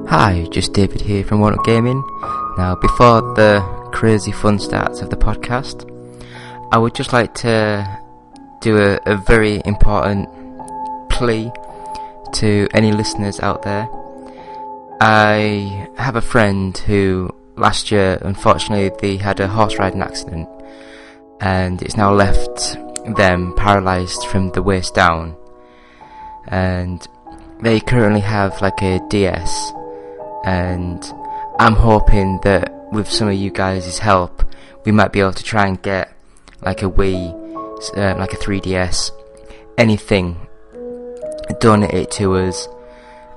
Hi, just David here from One Up Gaming. Now, before the crazy fun starts of the podcast, I would just like to do a very important plea to any listeners out there. I have a friend who last year, unfortunately, they had a horse riding accident, and it's now left them paralysed from the waist down, and they currently have like a DS, and I'm hoping that with some of you guys' help we might be able to try and get like a Wii, like a 3DS, anything, donate it to us,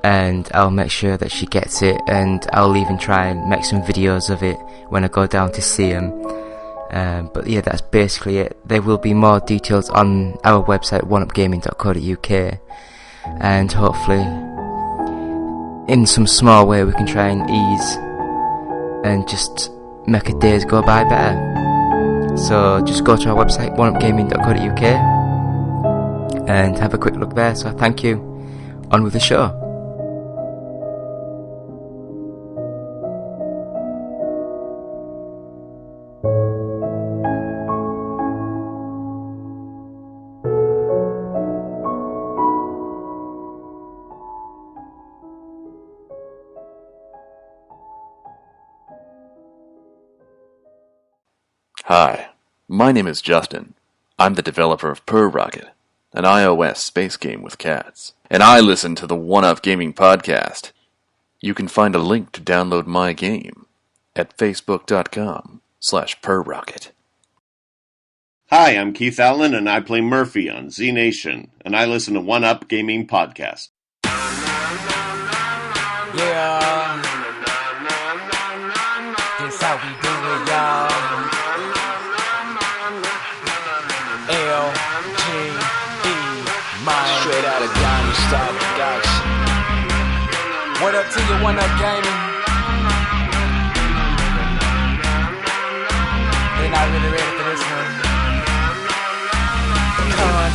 and I'll make sure that she gets it, and I'll even try and make some videos of it when I go down to see them. But yeah, that's basically it. There will be more details on our website, oneupgaming.co.uk, and hopefully in some small way we can try and ease and just make a days go by better. So just go to our website, oneupgaming.co.uk, and have a quick look there. So thank you. On with the show. Hi, my name is Justin. I'm the developer of PurRocket, an iOS space game with cats. And I listen to the One Up Gaming podcast. You can find a link to download my game at facebook.com/PurRocket. Hi, I'm Keith Allen, and I play Murphy on Z Nation, and I listen to One Up Gaming podcast. Yeah, this how we do it, y'all. L-G-E, man. Straight out of Diamond Star Production. What up to you, One Up Gaming? They're not really ready for this one.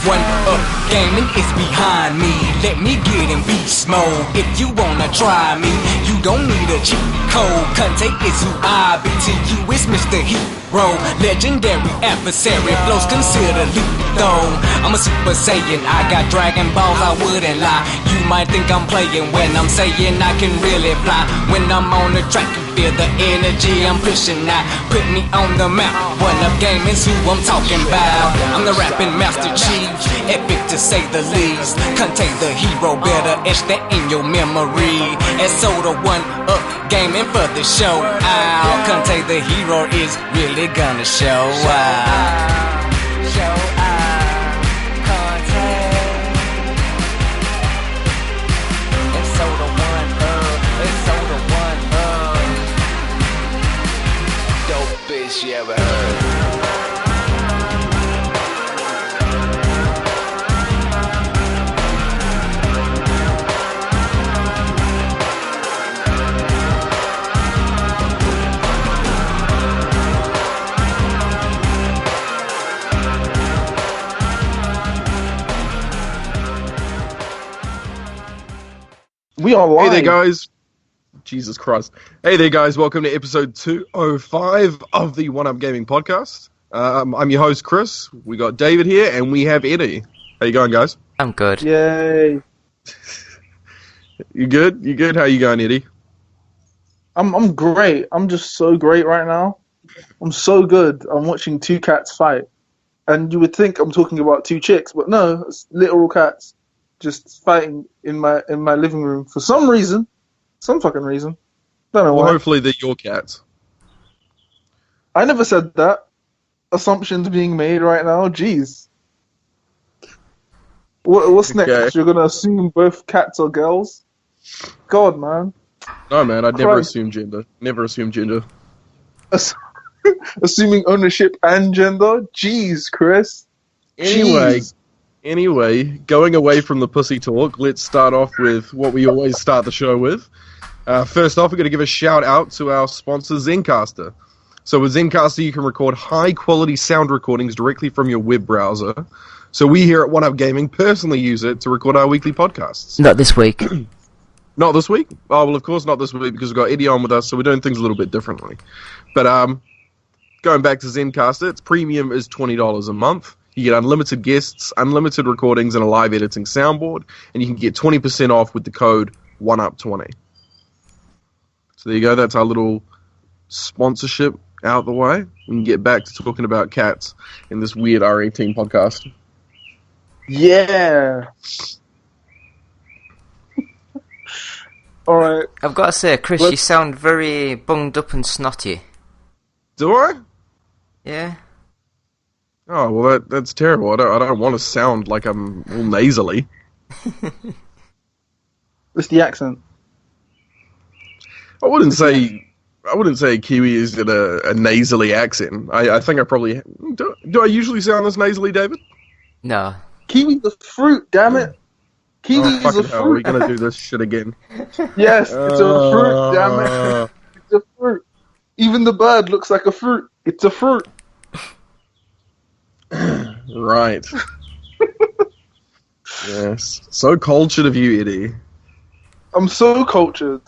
One Up Gaming is behind me. Let me get in beast mode. If you wanna try me, you don't need a cheat code. Conte is who I be. To you is Mr. Hero, legendary adversary. Flows considered lethal. I'm a Super Saiyan. I got Dragon Balls. I wouldn't lie. You might think I'm playing when I'm saying I can really fly. When I'm on the track, you feel the energy I'm pushing now. Put me on the map. One Up Gaming's who I'm talking about. I'm the rapping Master Chief, epic to say the least. Contain the hero, better etch that in your memory. And so the One Up Gaming for the show out. Contain the hero is really gonna show out. Show out. Contain. And so the One Up. And so the One Up. Dope bitch you ever heard. We are live. Hey there, guys. Jesus Christ. Hey there, guys. Welcome to episode 205 of the One Up Gaming podcast. I'm your host, Chris. We got David here, and we have Eddie. How you going, guys? I'm good. Yay. You good? You good? How you going, Eddie? I'm great. I'm just so great right now. I'm so good. I'm watching two cats fight. And you would think I'm talking about two chicks, but no, it's literal cats just fighting in my living room for some reason. Some fucking reason. Don't know Well, why. hopefully they're your cats. I never said that. Assumptions being made right now. Jeez. What's next? Okay. You're gonna assume both cats are girls? God, man. No, man, I'd never Christ. assume gender. Never assume gender. Assuming ownership and gender? Jeez, Chris. Anyway, going away from the pussy talk, let's start off with what we always start the show with. First off, we're going to give a shout out to our sponsor, Zencastr. So with Zencastr, you can record high-quality sound recordings directly from your web browser. So we here at One Up Gaming personally use it to record our weekly podcasts. Not this week. Not this week. Oh, well, of course not this week because we've got Eddie on with us, so we're doing things a little bit differently. But going back to Zencaster, its premium is $20 a month. You get unlimited guests, unlimited recordings, and a live editing soundboard, and you can get 20% off with the code ONEUP20. So there you go. That's our little sponsorship out the way. We can get back to talking about cats in this weird R18 podcast. Yeah. All right. I've got to say, Chris, you sound very bunged up and snotty. Do I? Yeah. Oh, well, that's terrible. I don't want to sound like I'm all nasally. It's the accent. I wouldn't say Kiwi is in a nasally accent. I think I probably... Do I usually sound this nasally, David? No. Kiwi's a fruit, damn it. Kiwi is a fucking hell, we're fruit. going to do this shit again. Yes, it's a fruit, damn it. It's a fruit. Even the bird looks like a fruit. It's a fruit. Right. Yes. So cultured of you, Eddie. I'm so cultured.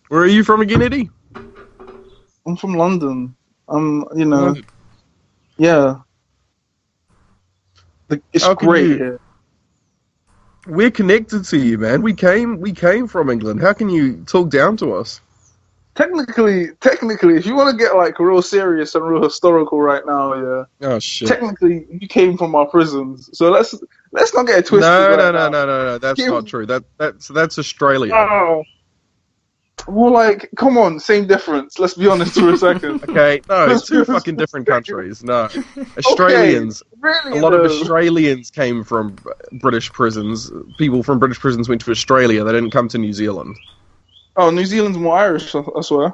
Where are you from again, Eddie? I'm from London. Yeah. It's How can great you- here. We're connected to you, man. We came from England. How can you talk down to us? Technically, if you want to get like real serious and real historical right now, yeah. Oh shit. Technically, you came from our prisons, so let's not get it twisted. No. That's not true. That's Australia. Oh. Well, like, come on, same difference. Let's be honest for a second. Okay, no, two fucking different countries. No, Australians. Okay, really, A lot of though. Australians came from British prisons. People from British prisons went to Australia. They didn't come to New Zealand. Oh, New Zealand's more Irish, I swear.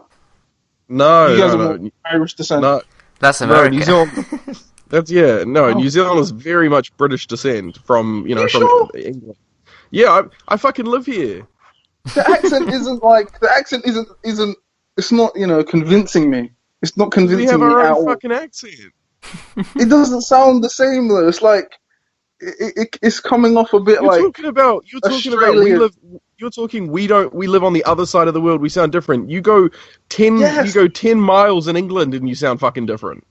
No, You guys are no, more Irish descent. no. That's No, America. New Zealand. Oh. New Zealand is very much British descent from from sure? England. Yeah, I fucking live here. The accent isn't. It's not convincing me. It's not We convincing have me our at own all. fucking accent. It doesn't sound the same though. It's like it's coming off a bit You're like talking about Australia. we live on the other side of the world. We sound different. You go 10 miles in England and you sound fucking different.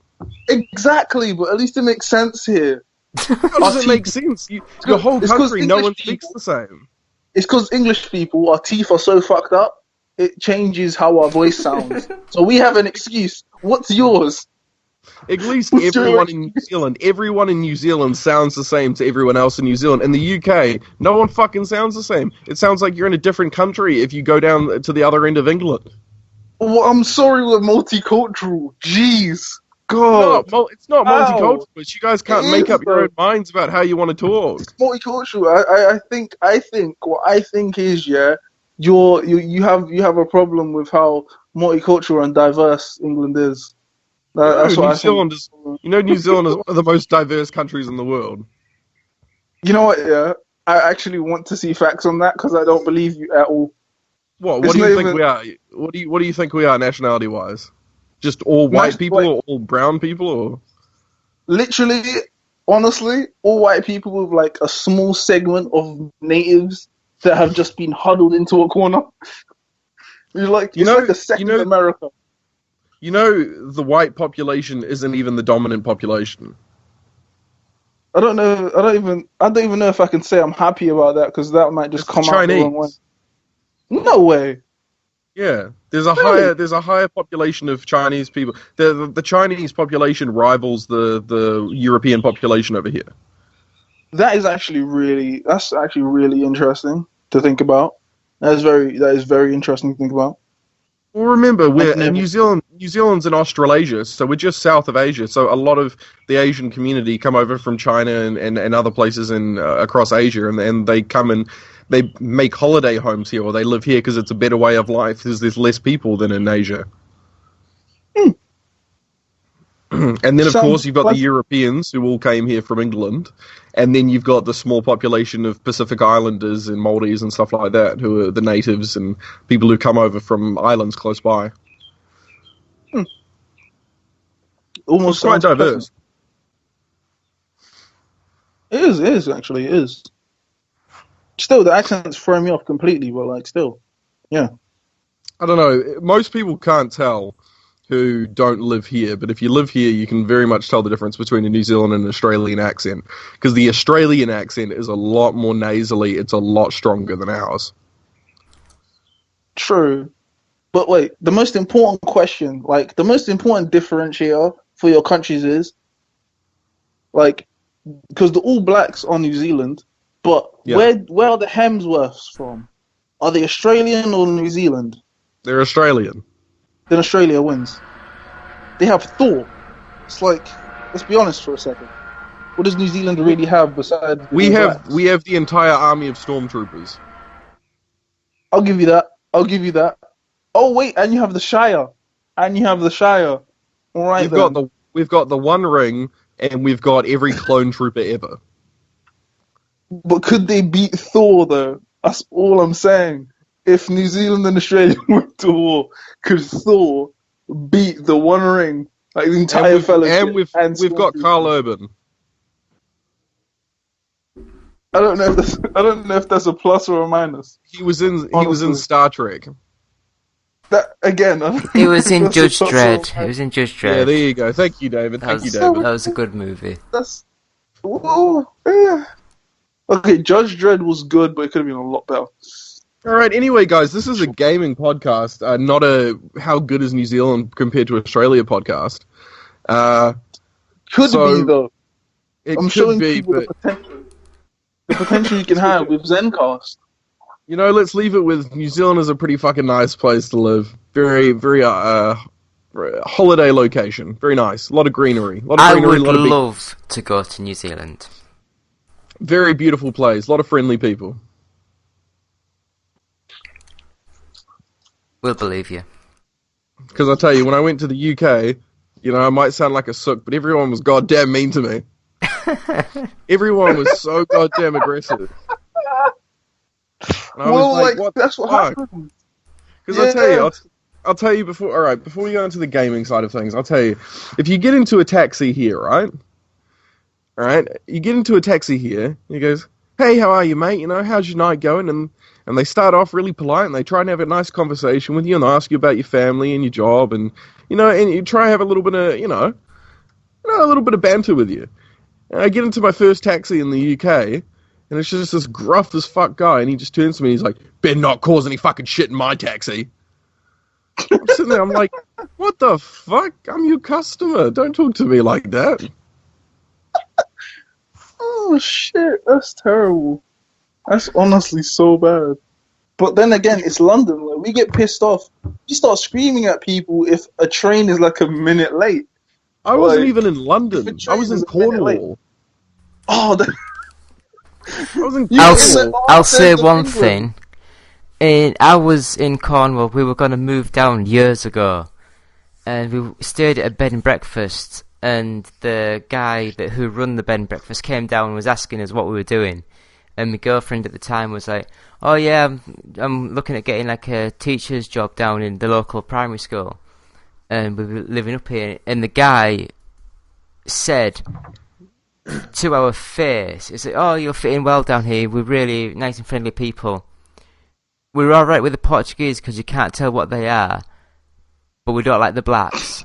exactly, but at least it makes sense here. How does it make sense? Your whole it's 'cause country, no English one speaks people- the same. It's because English people, our teeth are so fucked up. It changes how our voice sounds. So we have an excuse. What's yours? At least What's your everyone in New Zealand sounds the same to everyone else in New Zealand. In the UK, no one fucking sounds the same. It sounds like you're in a different country if you go down to the other end of England. Well, I'm sorry, we're multicultural. Jeez. God. No, it's not Ow. multicultural. But you guys can't It make is, up your though. own minds about how you want to talk. Multicultural. I think what I think is, yeah, you have a problem with how multicultural and diverse England is. That's what I think. New Zealand is one of the most diverse countries in the world. You know what? Yeah, I actually want to see facts on that because I don't believe you at all. What It's do you not think even- we are? What do you think we are nationality wise? Just all white Nat- people or all brown people or Literally, honestly, all white people with like a small segment of natives that have just been huddled into a corner. It's like a second America. the white population isn't even the dominant population. I don't know. I don't even know if I can say I'm happy about that because that might just It's come the out the wrong way. Chinese. No way. Yeah, there's a higher population of Chinese people. The Chinese population rivals the European population over here. That's actually really interesting to think about. That is very interesting to think about. Well, remember, I've never- New Zealand's in Australasia, so we're just south of Asia. So a lot of the Asian community come over from China and other places in across Asia, and they come and they make holiday homes here, or they live here because it's a better way of life. There's less people than in Asia. And then, of Sounds course, you've got the pleasant. Europeans who all came here from England, and then you've got the small population of Pacific Islanders and Maldives and stuff like that, who are the natives and people who come over from islands close by. Almost It's quite sounds diverse. pleasant. It is actually. It is. Still, the accents throw me off completely, but like, still, yeah. I don't know. Most people can't tell who don't live here, but if you live here, you can very much tell the difference between a New Zealand and an Australian accent. Because the Australian accent is a lot more nasally, it's a lot stronger than ours. True. But wait, the most important question, like, the most important differentiator for your countries is, like, because the All Blacks are New Zealand, but Yeah. where are the Hemsworths from? Are they Australian or New Zealand? They're Australian. Then Australia wins. They have Thor. It's like, let's be honest for a second. What does New Zealand really have besides the We All have Blacks? we have the entire army of stormtroopers. I'll give you that. I'll give you that. Oh wait, and you have the Shire. And you have the Shire. All right, We've got the One Ring, and we've got every clone trooper ever. But could they beat Thor though? That's all I'm saying. If New Zealand and Australia went to war, could Thor beat the One Ring, like the entire fellowship? And we've got Carl Urban. I don't know if that's a plus or a minus. He was in Honestly. Star Trek. That again. It was in that's a Judge plus or a Dredd. It minus. was in Judge Yeah, Dredd. there you go. Thank you, David. That Thank you, was, David. that was a good movie. That's whoa, yeah. Okay, Judge Dredd was good, but it could have been a lot better. All right. Anyway, guys, this is a gaming podcast, not a how good is New Zealand compared to Australia podcast. Could So, be though. It I'm could showing be, people but the potential you can have with Zencast. you know, let's leave it with New Zealand is a pretty fucking nice place to live. Very, very holiday location. Very nice. A lot of greenery. A lot of I greenery. would A lot of big, love to go to New Zealand. very beautiful place. A lot of friendly people. We'll believe you. Because I tell you, when I went to the UK, you know, I might sound like a sook, but everyone was goddamn mean to me. Everyone was so goddamn aggressive. And I Well, was like what the that's what fuck? happened. Because I'll tell you before. All right, before we go into the gaming side of things, I'll tell you, if you get into a taxi here, right? All right, you get into a taxi here. And he goes, "Hey, how are you, mate? You know, how's your night going?" And they start off really polite, and they try and have a nice conversation with you, and they ask you about your family and your job, and you know, and you try and have a little bit of, a little bit of banter with you. And I get into my first taxi in the UK, and it's just this gruff as fuck guy, and he just turns to me and he's like, "Better not cause any fucking shit in my taxi." I'm sitting there, I'm like, what the fuck? I'm your customer. Don't talk to me like that. Oh shit, that's terrible. That's honestly so bad. But then again, it's London. Like, we get pissed off. You start screaming at people if a train is like a minute late. I wasn't Like, even in London. if a I was train in is a minute late- Cornwall. Oh, I was in You I'll, in s- the I'll arse say end of one England. thing. I was in Cornwall. We were going to move down years ago, and we stayed at a bed and breakfast. And the guy who run the bed and breakfast came down and was asking us what we were doing. And my girlfriend at the time was like, "Oh yeah, I'm looking at getting like a teacher's job down in the local primary school, and we were living up here." And the guy said to our face, "He said, oh, you're fitting well down here. We're really nice and friendly people. We're all right with the Portuguese because you can't tell what they are, but we don't like the blacks."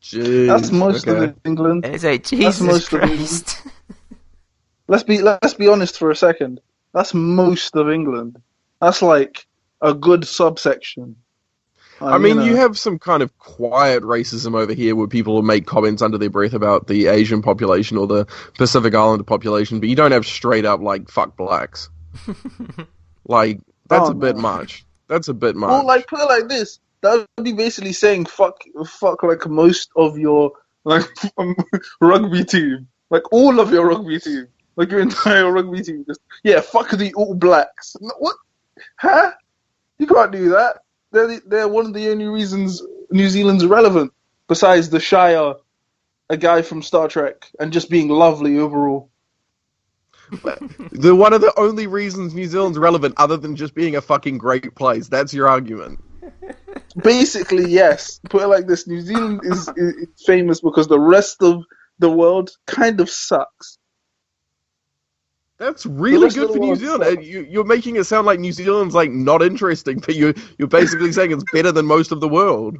Jeez, That's most okay. of England. And it's like, Jesus most of Christ. Let's be honest for a second. That's most of England. That's like a good subsection. I mean, you have some kind of quiet racism over here where people will make comments under their breath about the Asian population or the Pacific Islander population, but you don't have straight up, like, fuck blacks. Like, that's Oh, a bit no. much. That's a bit much. Well, like put it like this. That would be basically saying fuck like most of your like rugby team, like all of your rugby team, like your entire rugby team. Just fuck the All Blacks. What? Huh? You can't do that. They're one of the only reasons New Zealand's relevant, besides the Shire, a guy from Star Trek, and just being lovely overall. One of the only reasons New Zealand's relevant, other than just being a fucking great place. That's your argument. Basically, yes. Put it like this: New Zealand is famous because the rest of the world kind of sucks. That's really rest good of the for New world Zealand. sucks. You're making it sound like New Zealand's like not interesting, but you're basically saying it's better than most of the world.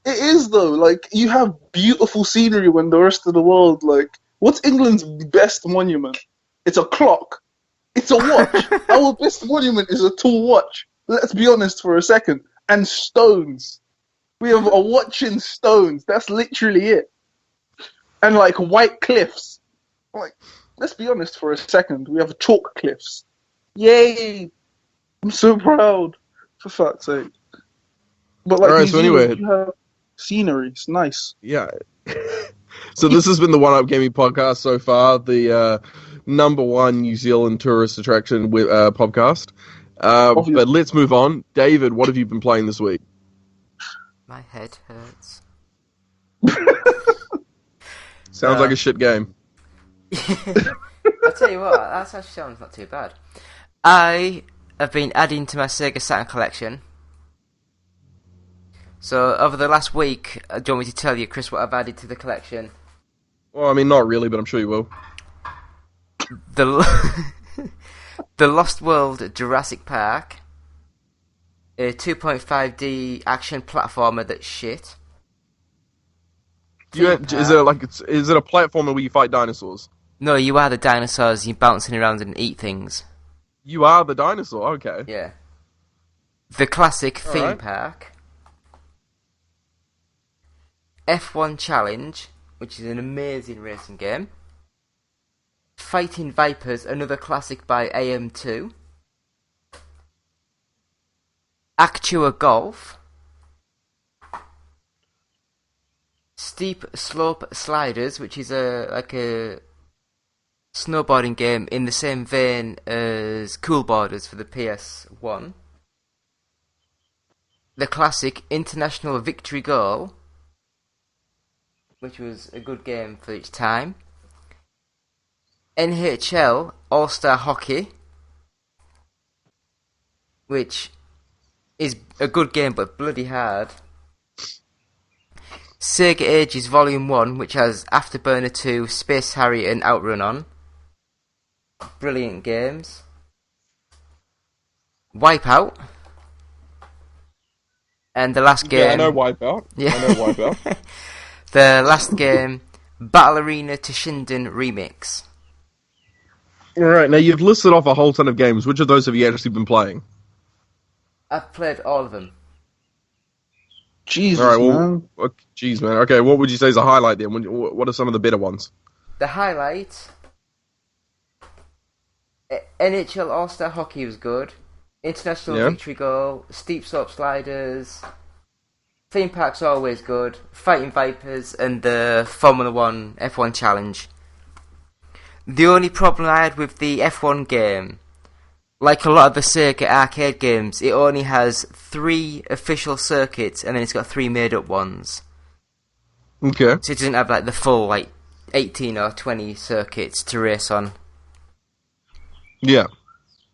It is though. Like you have beautiful scenery when the rest of the world. Like, what's England's best monument? It's a clock. It's a watch. Our best monument is a tall watch. Let's be honest for a second. And stones. We have a watch and stones. That's literally it. And like white cliffs. Like, let's be honest for a second. We have chalk cliffs. Yay! I'm so proud. For fuck's sake. But like, Alright, New so Zealand, anyway- you have scenery. It's nice. Yeah. So this has been the One Up Gaming podcast so far, the number one New Zealand tourist attraction podcast. Obviously. But let's move on. David, what have you been playing this week? My head hurts. Sounds like a shit game. I'll tell you what, that actually sounds not too bad. I have been adding to my Sega Saturn collection. So, over the last week, do you want me to tell you, Chris, what I've added to the collection? Well, I mean, not really, but I'm sure you will. The Lost World Jurassic Park, a 2.5D action platformer that's shit. Is it a platformer where you fight dinosaurs? No, you are the dinosaurs, you're bouncing around and eat things. You are the dinosaur, okay. Yeah. The classic theme Alright. park. F1 Challenge, which is an amazing racing game. Fighting Vipers, another classic by AM2. Actua Golf. Steep Slope Sliders, which is a snowboarding game in the same vein as Cool Borders for the PS1. The classic International Victory Goal, which was a good game for its time. NHL All-Star Hockey, which is a good game but bloody hard. Sega Ages Volume 1, which has Afterburner 2, Space Harrier and Outrun on. Brilliant games. Wipeout. And the last game... Yeah, I know Wipeout. Yeah. I know Wipeout. The last game, Battle Arena Toshinden Remix. Alright, now you've listed off a whole ton of games. Which of those have you actually been playing? I've played all of them. Jesus, Alright, well, man. jeez, man. Okay, what would you say is a highlight then? What are some of the better ones? The highlight... NHL All-Star Hockey was good. International Yeah. Victory Goal, Steep Slope Sliders, Theme Park's always good, Fighting Vipers, and the Formula 1 F1 Challenge. The only problem I had with the F1 game, like a lot of the Sega arcade games, it only has 3 official circuits and then it's got 3 made up ones. Okay. So it doesn't have like the full 18 or 20 circuits to race on. Yeah.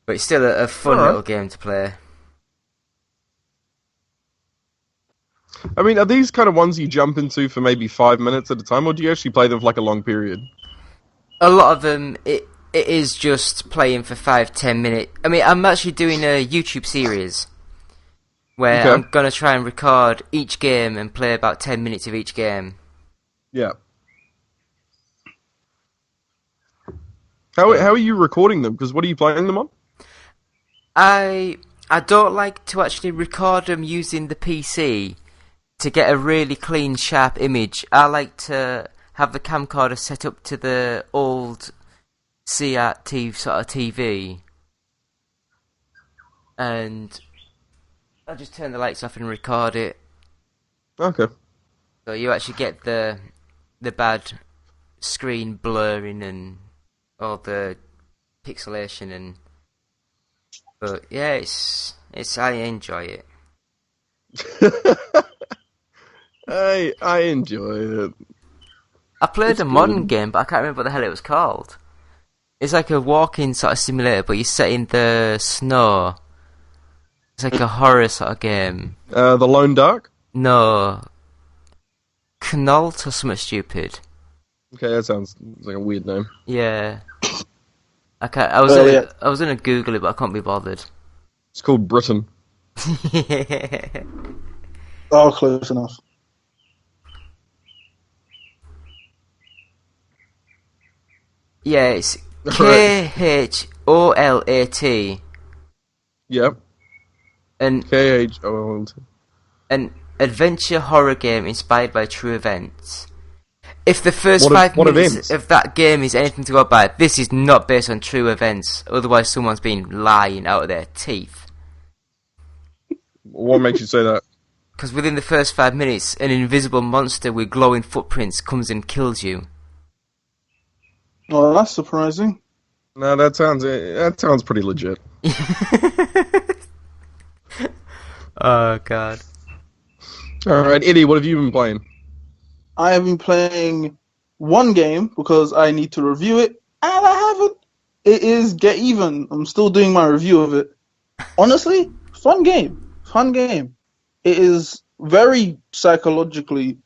But it's still a fun Alright. little game to play. I mean, are these kind of ones you jump into for maybe 5 minutes at a time, or do you actually play them for like a long period? A lot of them, it is just playing for 5-10 minutes. I mean, I'm actually doing a YouTube series where Okay. I'm going to try and record each game and play about 10 minutes of each game. Yeah. How are you recording them? Because what are you playing them on? I don't like to actually record them using the PC to get a really clean, sharp image. I like to have the camcorder set up to the old CRT sort of TV. And I just turn the lights off and record it. Okay. So you actually get the bad screen blurring and all the pixelation but yeah, it's I enjoy it. I enjoy it. I played It's a modern good. game, but I can't remember what the hell it was called. It's like a walking sort of simulator, but you're set in the snow. It's like a horror sort of game. The Lone Dark? No, Knolt or something stupid. Okay, that sounds like a weird name. Yeah. I can't. I was gonna Google it, but I can't be bothered. It's called Britain. Oh, close enough. Yeah, it's Right. KHOLAT, Yep. and KHOLT. an adventure horror game inspired by true events. If the first What 5 minutes events? of that game is anything to go by, this is not based on true events. Otherwise, someone's been lying out of their teeth. What makes you say that? Because within the first 5 minutes, an invisible monster with glowing footprints comes and kills you. Oh, that's surprising. No, that sounds pretty legit. Oh god. All right, Eddie, what have you been playing? I have been playing one game because I need to review it, and I haven't. It is Get Even. I'm still doing my review of it. Honestly, fun game. Fun game. It is very psychologically,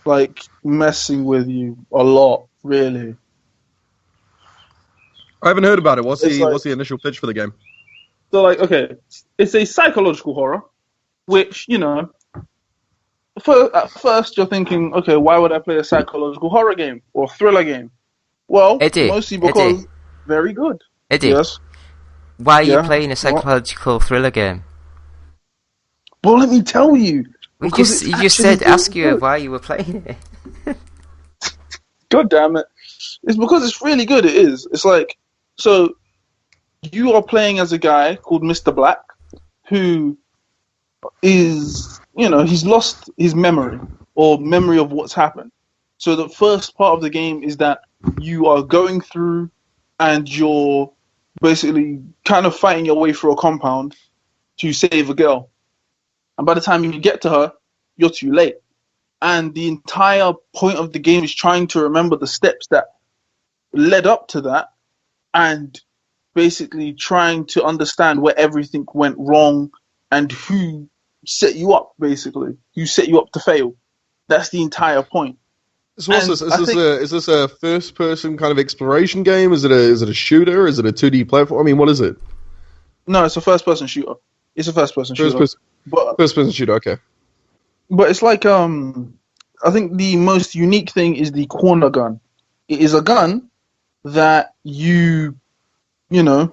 like, messing with you a lot, really. I haven't heard about it. What's It's the initial pitch for the game? So, like, okay, it's a psychological horror, which, you know, at first you're thinking, okay, why would I play a psychological horror game or thriller game? Well, Eddie, mostly because Eddie. very good. Eddie, Yes. why are you Yeah, playing a what? psychological thriller game? Well, let me tell you. You because just, it's you just actually said ask really you good. why you were playing it. God damn it. It's because it's really good, it is. It's like, so you are playing as a guy called Mr. Black who is, you know, he's lost his memory or memory of what's happened. So the first part of the game is that you are going through and you're basically kind of fighting your way through a compound to save a girl. And by the time you get to her, you're too late. And the entire point of the game is trying to remember the steps that led up to that and basically trying to understand where everything went wrong and who set you up, basically. Who set you up to fail. That's the entire point. So what's And this? I think- Is this a first-person kind of exploration game? Is it a shooter? Is it a 2D platform? I mean, what is it? No, it's a first-person shooter. It's a first-person shooter. First-person shooter. Okay. But it's like, I think the most unique thing is the corner gun. It is a gun that you know,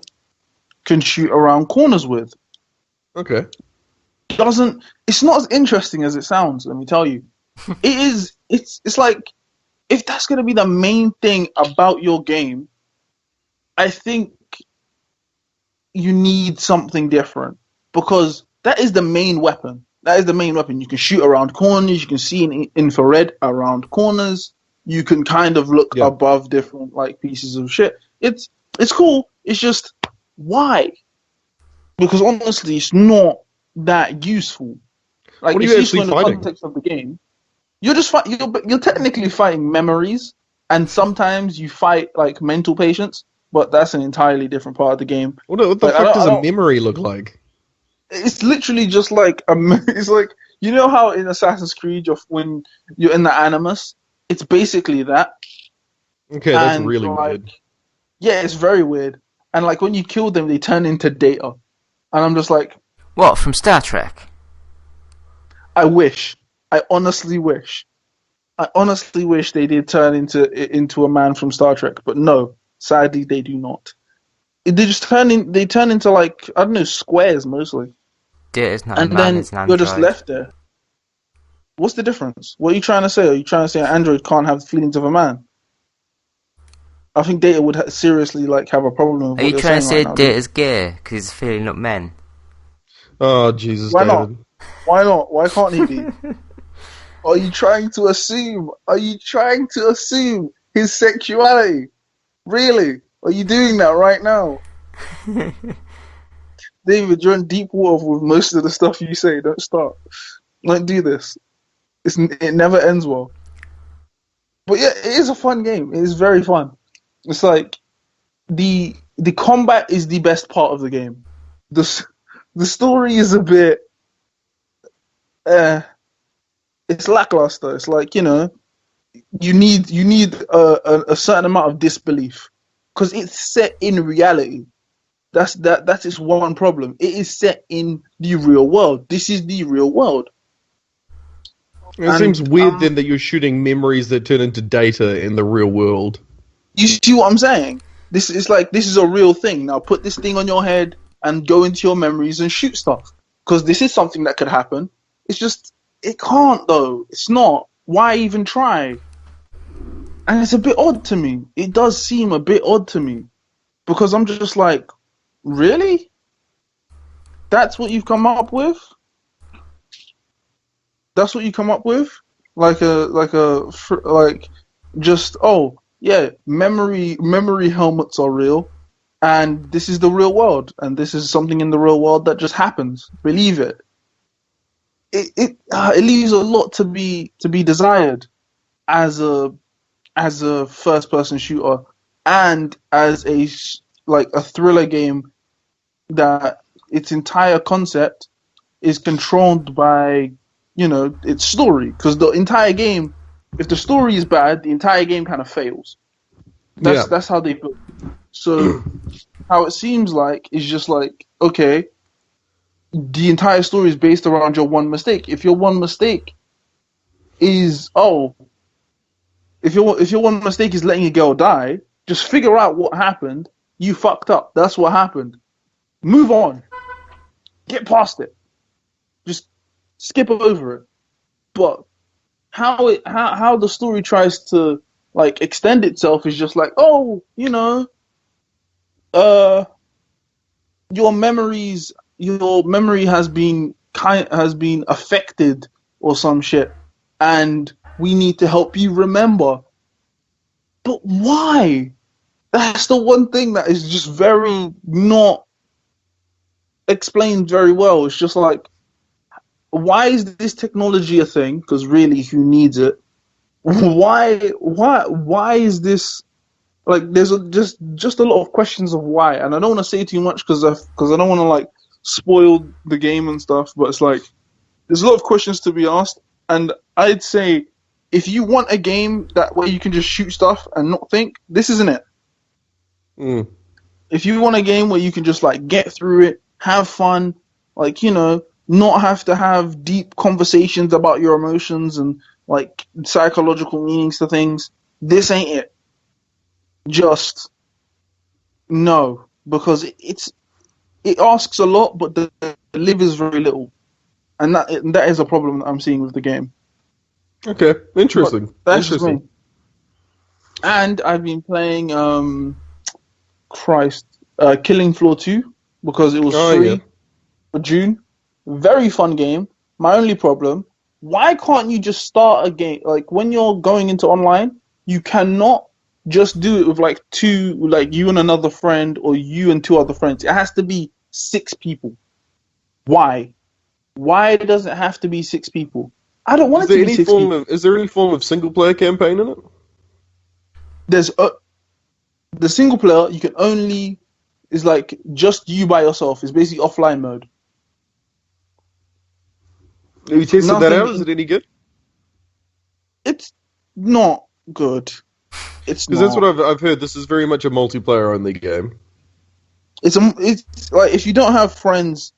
can shoot around corners with. Okay. It's not as interesting as it sounds, let me tell you. It's like, if that's going to be the main thing about your game, I think you need something different. Because that is the main weapon. That is the main weapon. You can shoot around corners, you can see in infrared around corners, you can kind of look above different, like, pieces of shit. It's cool, it's just, why? Because honestly, it's not that useful. Like, What are it's you useful actually in the fighting? context of the game. You're just you're technically fighting memories, and sometimes you fight like mental patients, but that's an entirely different part of the game. What the Like, fuck does a memory look like? It's literally just like it's like, you know how in Assassin's Creed when you're in the Animus, it's basically that. Okay, that's And, really like, weird. Yeah, it's very weird. And like when you kill them, they turn into data, and I'm just like, What, from Star Trek? I wish. I honestly wish they did turn into a man from Star Trek, but no, sadly they do not. They turn into, like, I don't know, squares mostly, Data's not and a man, then it's an you're android. just left there. What's the difference? What are you trying to say? Are you trying to say an android can't have the feelings of a man? I think Data would seriously, like, have a problem with Are what you you're trying to saying say right now. Data's gay because he's feeling up men? Oh, Jesus, Why David. not? Why not? Why can't he be? Are you trying to assume? Are you trying to assume his sexuality? Really? Are you doing that right now? David, you're in deep water with most of the stuff you say. Don't start. Don't do this. It never ends well. But yeah, it is a fun game. It is very fun. It's like the combat is the best part of the game. The story is a bit it's lackluster. It's like, you know, you need a certain amount of disbelief, because it's set in reality. That's its one problem. It is set in the real world. This is the real world. It seems weird then that you're shooting memories that turn into data in the real world. You see what I'm saying? This is a real thing. Now put this thing on your head and go into your memories and shoot stuff. Because this is something that could happen. It's just, it can't though. It's not. Why even try? And it's a bit odd to me. It does seem a bit odd to me. Because I'm just like, really? That's what you've come up with? That's what you come up with? Just, oh, yeah, memory helmets are real, and this is the real world, and this is something in the real world that just happens. Believe it. It leaves a lot to be desired as a first person shooter and as a thriller game that its entire concept is controlled by its story, because the entire game, if the story is bad, the entire game kind of fails. That's how they build. So how it seems like is just like, okay, the entire story is based around your one mistake. If your one mistake is if your one mistake is letting a girl die, just figure out what happened. You fucked up. That's what happened. Move on. Get past it. Just skip over it. But how the story tries to extend itself is just like, your memory has been affected or some shit, and we need to help you remember. But why? That's the one thing that is just very not explained very well. It's just like, why is this technology a thing? Because really, who needs it? Why is this there's just a lot of questions of why, and I don't want to say too much because I don't want to spoil the game and stuff. But it's there's a lot of questions to be asked, and I'd say if you want a game that where you can just shoot stuff and not think, this isn't it. If you want a game where you can just get through it, have fun, not have to have deep conversations about your emotions and psychological meanings to things, this ain't it. Just no, because it asks a lot, but delivers very little, and that is a problem that I'm seeing with the game. Okay, interesting. But that's just me. And I've been playing Killing Floor 2 because it was free for June. Very fun game. My only problem, why can't you just start a game when you're going into online? You cannot just do it with two, you and another friend, or you and two other friends. It has to be 6 people. Why? Why does it have to be 6 people? I don't want it to be 6 people. Is there any form of single player campaign in it? There's the single player. You can only is just you by yourself. It's basically offline mode. Have you tested that out? Is it any good? It's not good. It's because that's what I've heard. This is very much a multiplayer only game. It's if you don't have friends,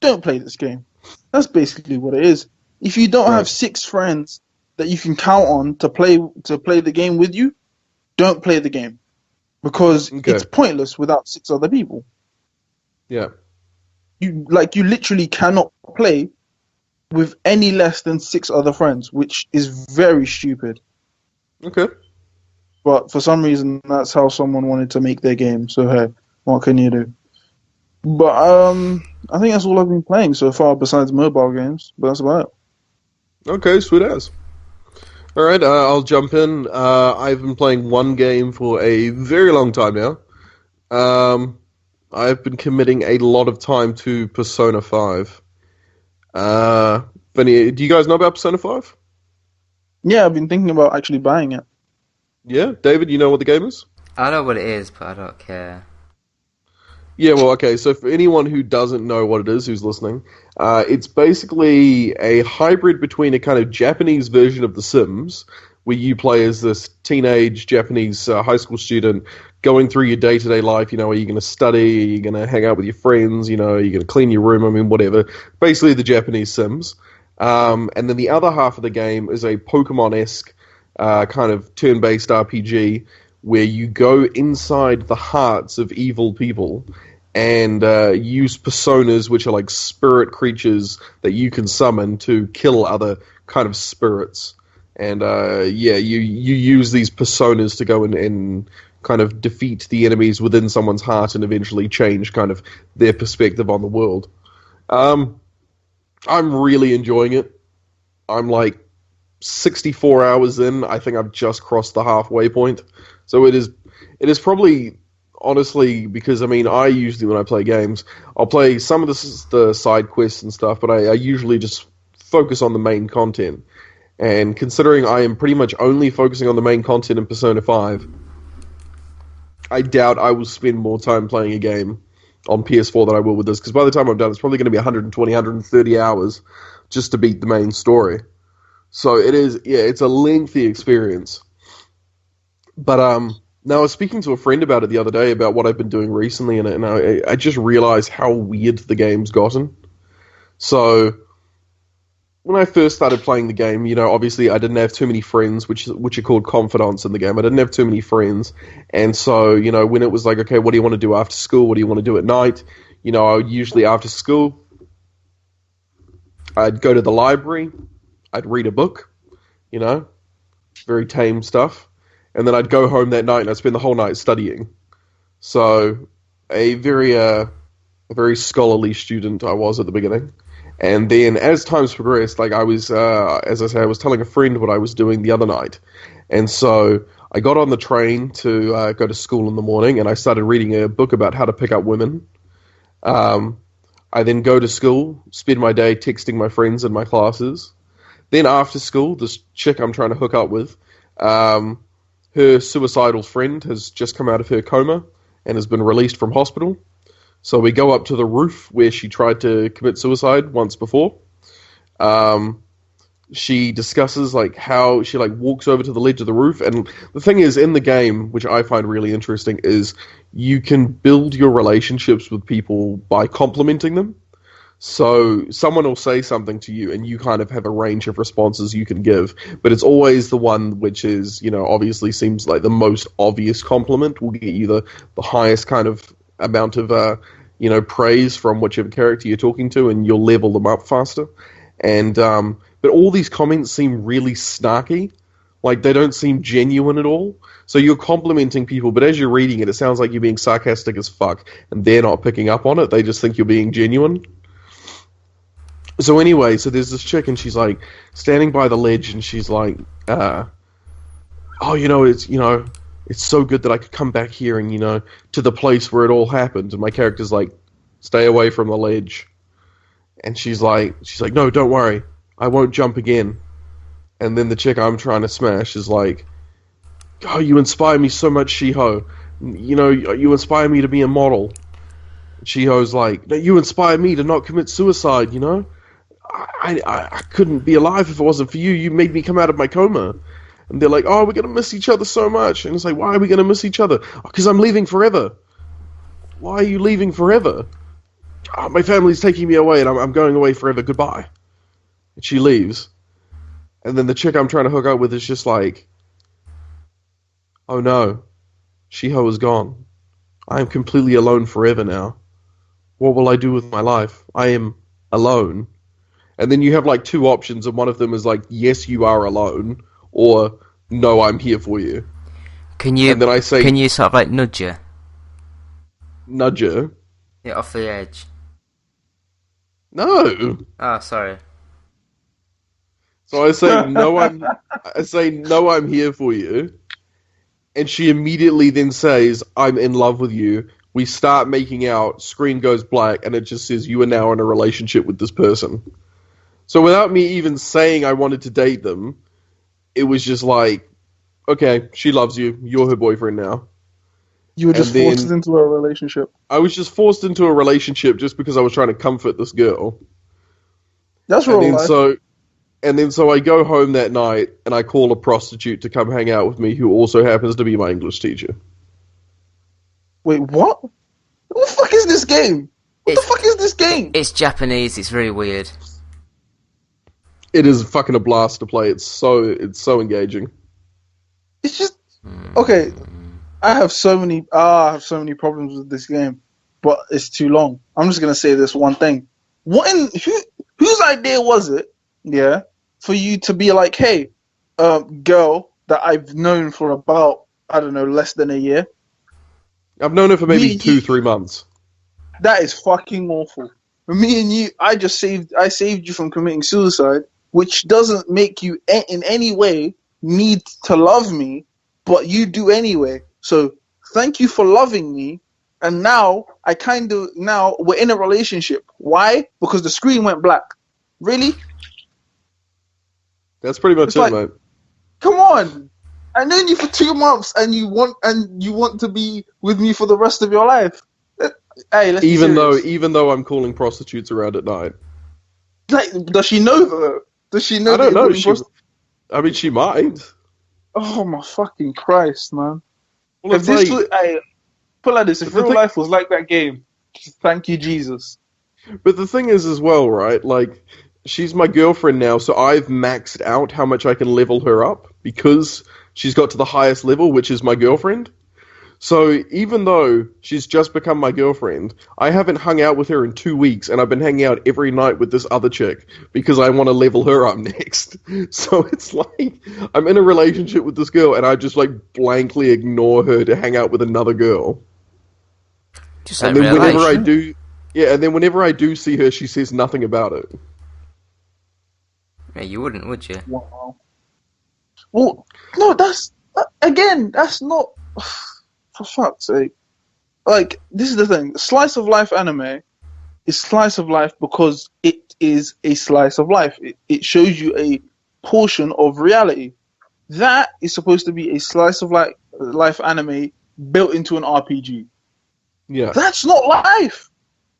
don't play this game. That's basically what it is. If you don't have 6 friends that you can count on to play the game with you, don't play the game, because it's pointless without 6 other people. Yeah. You literally cannot play with any less than 6 other friends, which is very stupid. Okay. But for some reason, that's how someone wanted to make their game. So hey, what can you do? But I think that's all I've been playing so far, besides mobile games. But that's about it. Okay, sweet as. All right, I'll jump in. I've been playing one game for a very long time now. I've been committing a lot of time to Persona 5. Vinny, do you guys know about Persona 5? Yeah, I've been thinking about actually buying it. Yeah? David, you know what the game is? I know what it is, but I don't care. Yeah, well, okay, so for anyone who doesn't know what it is, who's listening, it's basically a hybrid between a kind of Japanese version of The Sims, where you play as this teenage Japanese high school student going through your day-to-day life. Are you going to study? Are you going to hang out with your friends? Are you going to clean your room? I mean, whatever. Basically, the Japanese Sims. And then the other half of the game is a Pokemon-esque kind of turn-based RPG where you go inside the hearts of evil people and use personas, which are like spirit creatures that you can summon to kill other kind of spirits. And you use these personas to go and kind of defeat the enemies within someone's heart and eventually change kind of their perspective on the world. I'm really enjoying it. I'm like 64 hours in. I think I've just crossed the halfway point. So it is probably, honestly, because, I mean, I usually, when I play games, I'll play some of the side quests and stuff, but I usually just focus on the main content. And considering I am pretty much only focusing on the main content in Persona 5, I doubt I will spend more time playing a game on PS4 than I will with this, because by the time I'm done, it's probably going to be 120, 130 hours just to beat the main story. So it's a lengthy experience. But now I was speaking to a friend about it the other day about what I've been doing recently, and I just realized how weird the game's gotten. So when I first started playing the game, obviously I didn't have too many friends, which are called confidants in the game. I didn't have too many friends, and so when it was like, okay, what do you want to do after school? What do you want to do at night? I would usually after school, I'd go to the library, I'd read a book, very tame stuff. And then I'd go home that night and I'd spend the whole night studying. So a very scholarly student I was at the beginning. And then as times progressed, like I was, as I say, I was telling a friend what I was doing the other night. And so I got on the train to go to school in the morning and I started reading a book about how to pick up women. I then go to school, spend my day texting my friends in my classes. Then after school, this chick I'm trying to hook up with, her suicidal friend has just come out of her coma and has been released from hospital. So we go up to the roof where she tried to commit suicide once before. She discusses like how she like walks over to the ledge of the roof. And the thing is, in the game, which I find really interesting, is you can build your relationships with people by complimenting them. So someone will say something to you and you kind of have a range of responses you can give, but it's always the one which is, obviously seems like the most obvious compliment will get you the highest kind of amount of, praise from whichever character you're talking to, and you'll level them up faster. And, but all these comments seem really snarky, like they don't seem genuine at all. So you're complimenting people, but as you're reading it, it sounds like you're being sarcastic as fuck, and they're not picking up on it. They just think you're being genuine. So anyway, so there's this chick, and she's like standing by the ledge, and she's like, it's so good that I could come back here and to the place where it all happened. And my character's like, stay away from the ledge. And she's like, no, don't worry, I won't jump again. And then the chick I'm trying to smash is like, oh, you inspire me so much, Shiho. You inspire me to be a model. Shiho's like, no, you inspire me to not commit suicide. I couldn't be alive if it wasn't for you. You made me come out of my coma. And they're like, oh, we're going to miss each other so much. And it's like, why are we going to miss each other? Because I'm leaving forever. Why are you leaving forever? Oh, my family's taking me away and I'm going away forever. Goodbye. And she leaves. And then the chick I'm trying to hook up with is just like, oh no, Shiho is gone. I am completely alone forever now. What will I do with my life? I am alone. And then you have like two options, and one of them is like, yes, you are alone, or no, I'm here for you. Can you? And then I say, can you sort of like nudge her? Nudge her? Yeah, off the edge. No. Oh, sorry. So I say no, I'm here for you, and she immediately then says, I'm in love with you. We start making out. Screen goes black, and it just says you are now in a relationship with this person. So without me even saying I wanted to date them, it was just like, okay, she loves you. You're her boyfriend now. You were just forced into a relationship. I was just forced into a relationship just because I was trying to comfort this girl. That's real life. So, And then so I go home that night and I call a prostitute to come hang out with me who also happens to be my English teacher. Wait, what? What the fuck is this game? What the fuck is this game? It's Japanese. It's very weird. It is fucking a blast to play. It's so engaging. It's just okay. I have so many problems with this game, but it's too long. I'm just gonna say this one thing. Whose idea was it? Yeah, for you to be like, hey, girl that I've known for about, I don't know, less than a year. I've known her for maybe 2-3 months. That is fucking awful. For me and you, I saved you from committing suicide, which doesn't make you in any way need to love me, but you do anyway. So thank you for loving me. And now now we're in a relationship. Why? Because the screen went black. Really? That's pretty much it, mate. Come on. I known you for 2 months and you want to be with me for the rest of your life. Hey, let's even though I'm calling prostitutes around at night. Like, does she know though? Does she know? I don't know. She might. Oh my fucking Christ, man! Well, If this was, put like this, if real life was like that game, thank you, Jesus. But the thing is as well, right? Like, she's my girlfriend now, so I've maxed out how much I can level her up because she's got to the highest level, which is my girlfriend. So even though she's just become my girlfriend, I haven't hung out with her in 2 weeks, and I've been hanging out every night with this other chick because I want to level her up next. So it's like I'm in a relationship with this girl, and I just like blankly ignore her to hang out with another girl. Just like and then whenever I do see her, she says nothing about it. Yeah, you wouldn't, would you? Wow. Well, no, that's not. For fuck's sake. Like, this is the thing. Slice of life anime is slice of life because it is a slice of life. It shows you a portion of reality. That is supposed to be a slice of life anime built into an RPG. Yeah. That's not life.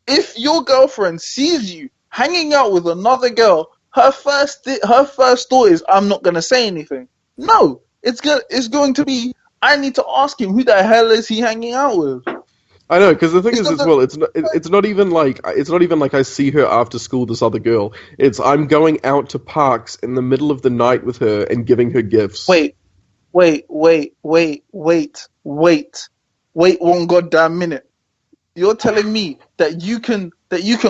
If your girlfriend sees you hanging out with another girl, her first thought is, I'm not going to say anything. No, it's going to be, I need to ask him, who the hell is he hanging out with? I know, because the thing is, as well, it's not even like I see her after school, this other girl. It's I'm going out to parks in the middle of the night with her and giving her gifts. Wait one goddamn minute. You're telling me that you can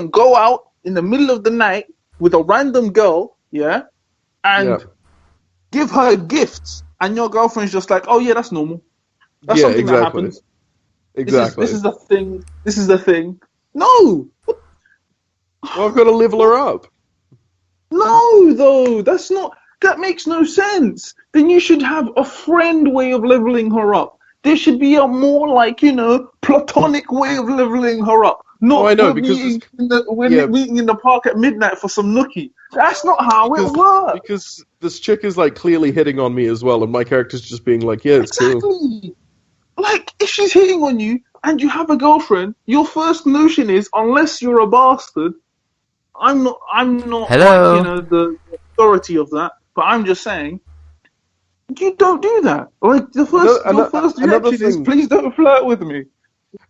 go out in the middle of the night with a random girl, yeah, and give her gifts, and your girlfriend's just like, oh yeah, that's normal. That's something that happens. Exactly. This is the thing. This is the thing. No. Well, I've got to level her up. No, though. That makes no sense. Then you should have a friend way of leveling her up. There should be a more platonic way of leveling her up. Not I know, meeting in the park at midnight for some nookie. That's not how it works. Because this chick is clearly hitting on me as well, and my character's just being like, yeah, it's cool. Like, if she's hitting on you and you have a girlfriend, your first notion is, unless you're a bastard, I'm not Hello? the authority of that, but I'm just saying, you don't do that. Like, your first reaction is, please don't flirt with me.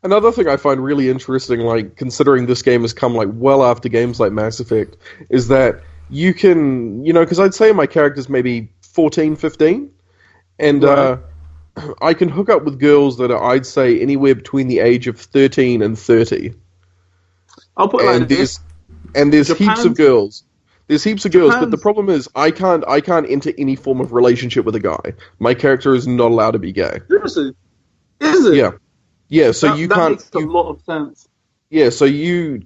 Another thing I find really interesting, considering this game has come, well after games like Mass Effect, is that you can, because I'd say my character's maybe 14, 15, and, right. I can hook up with girls that are, I'd say, anywhere between the age of 13 and 30. I'll put it like this. And there's heaps of girls. There's heaps of girls, but the problem is I can't enter any form of relationship with a guy. My character is not allowed to be gay. Seriously? Is it? Yeah. Yeah, so you can't... That makes a lot of sense. Yeah, so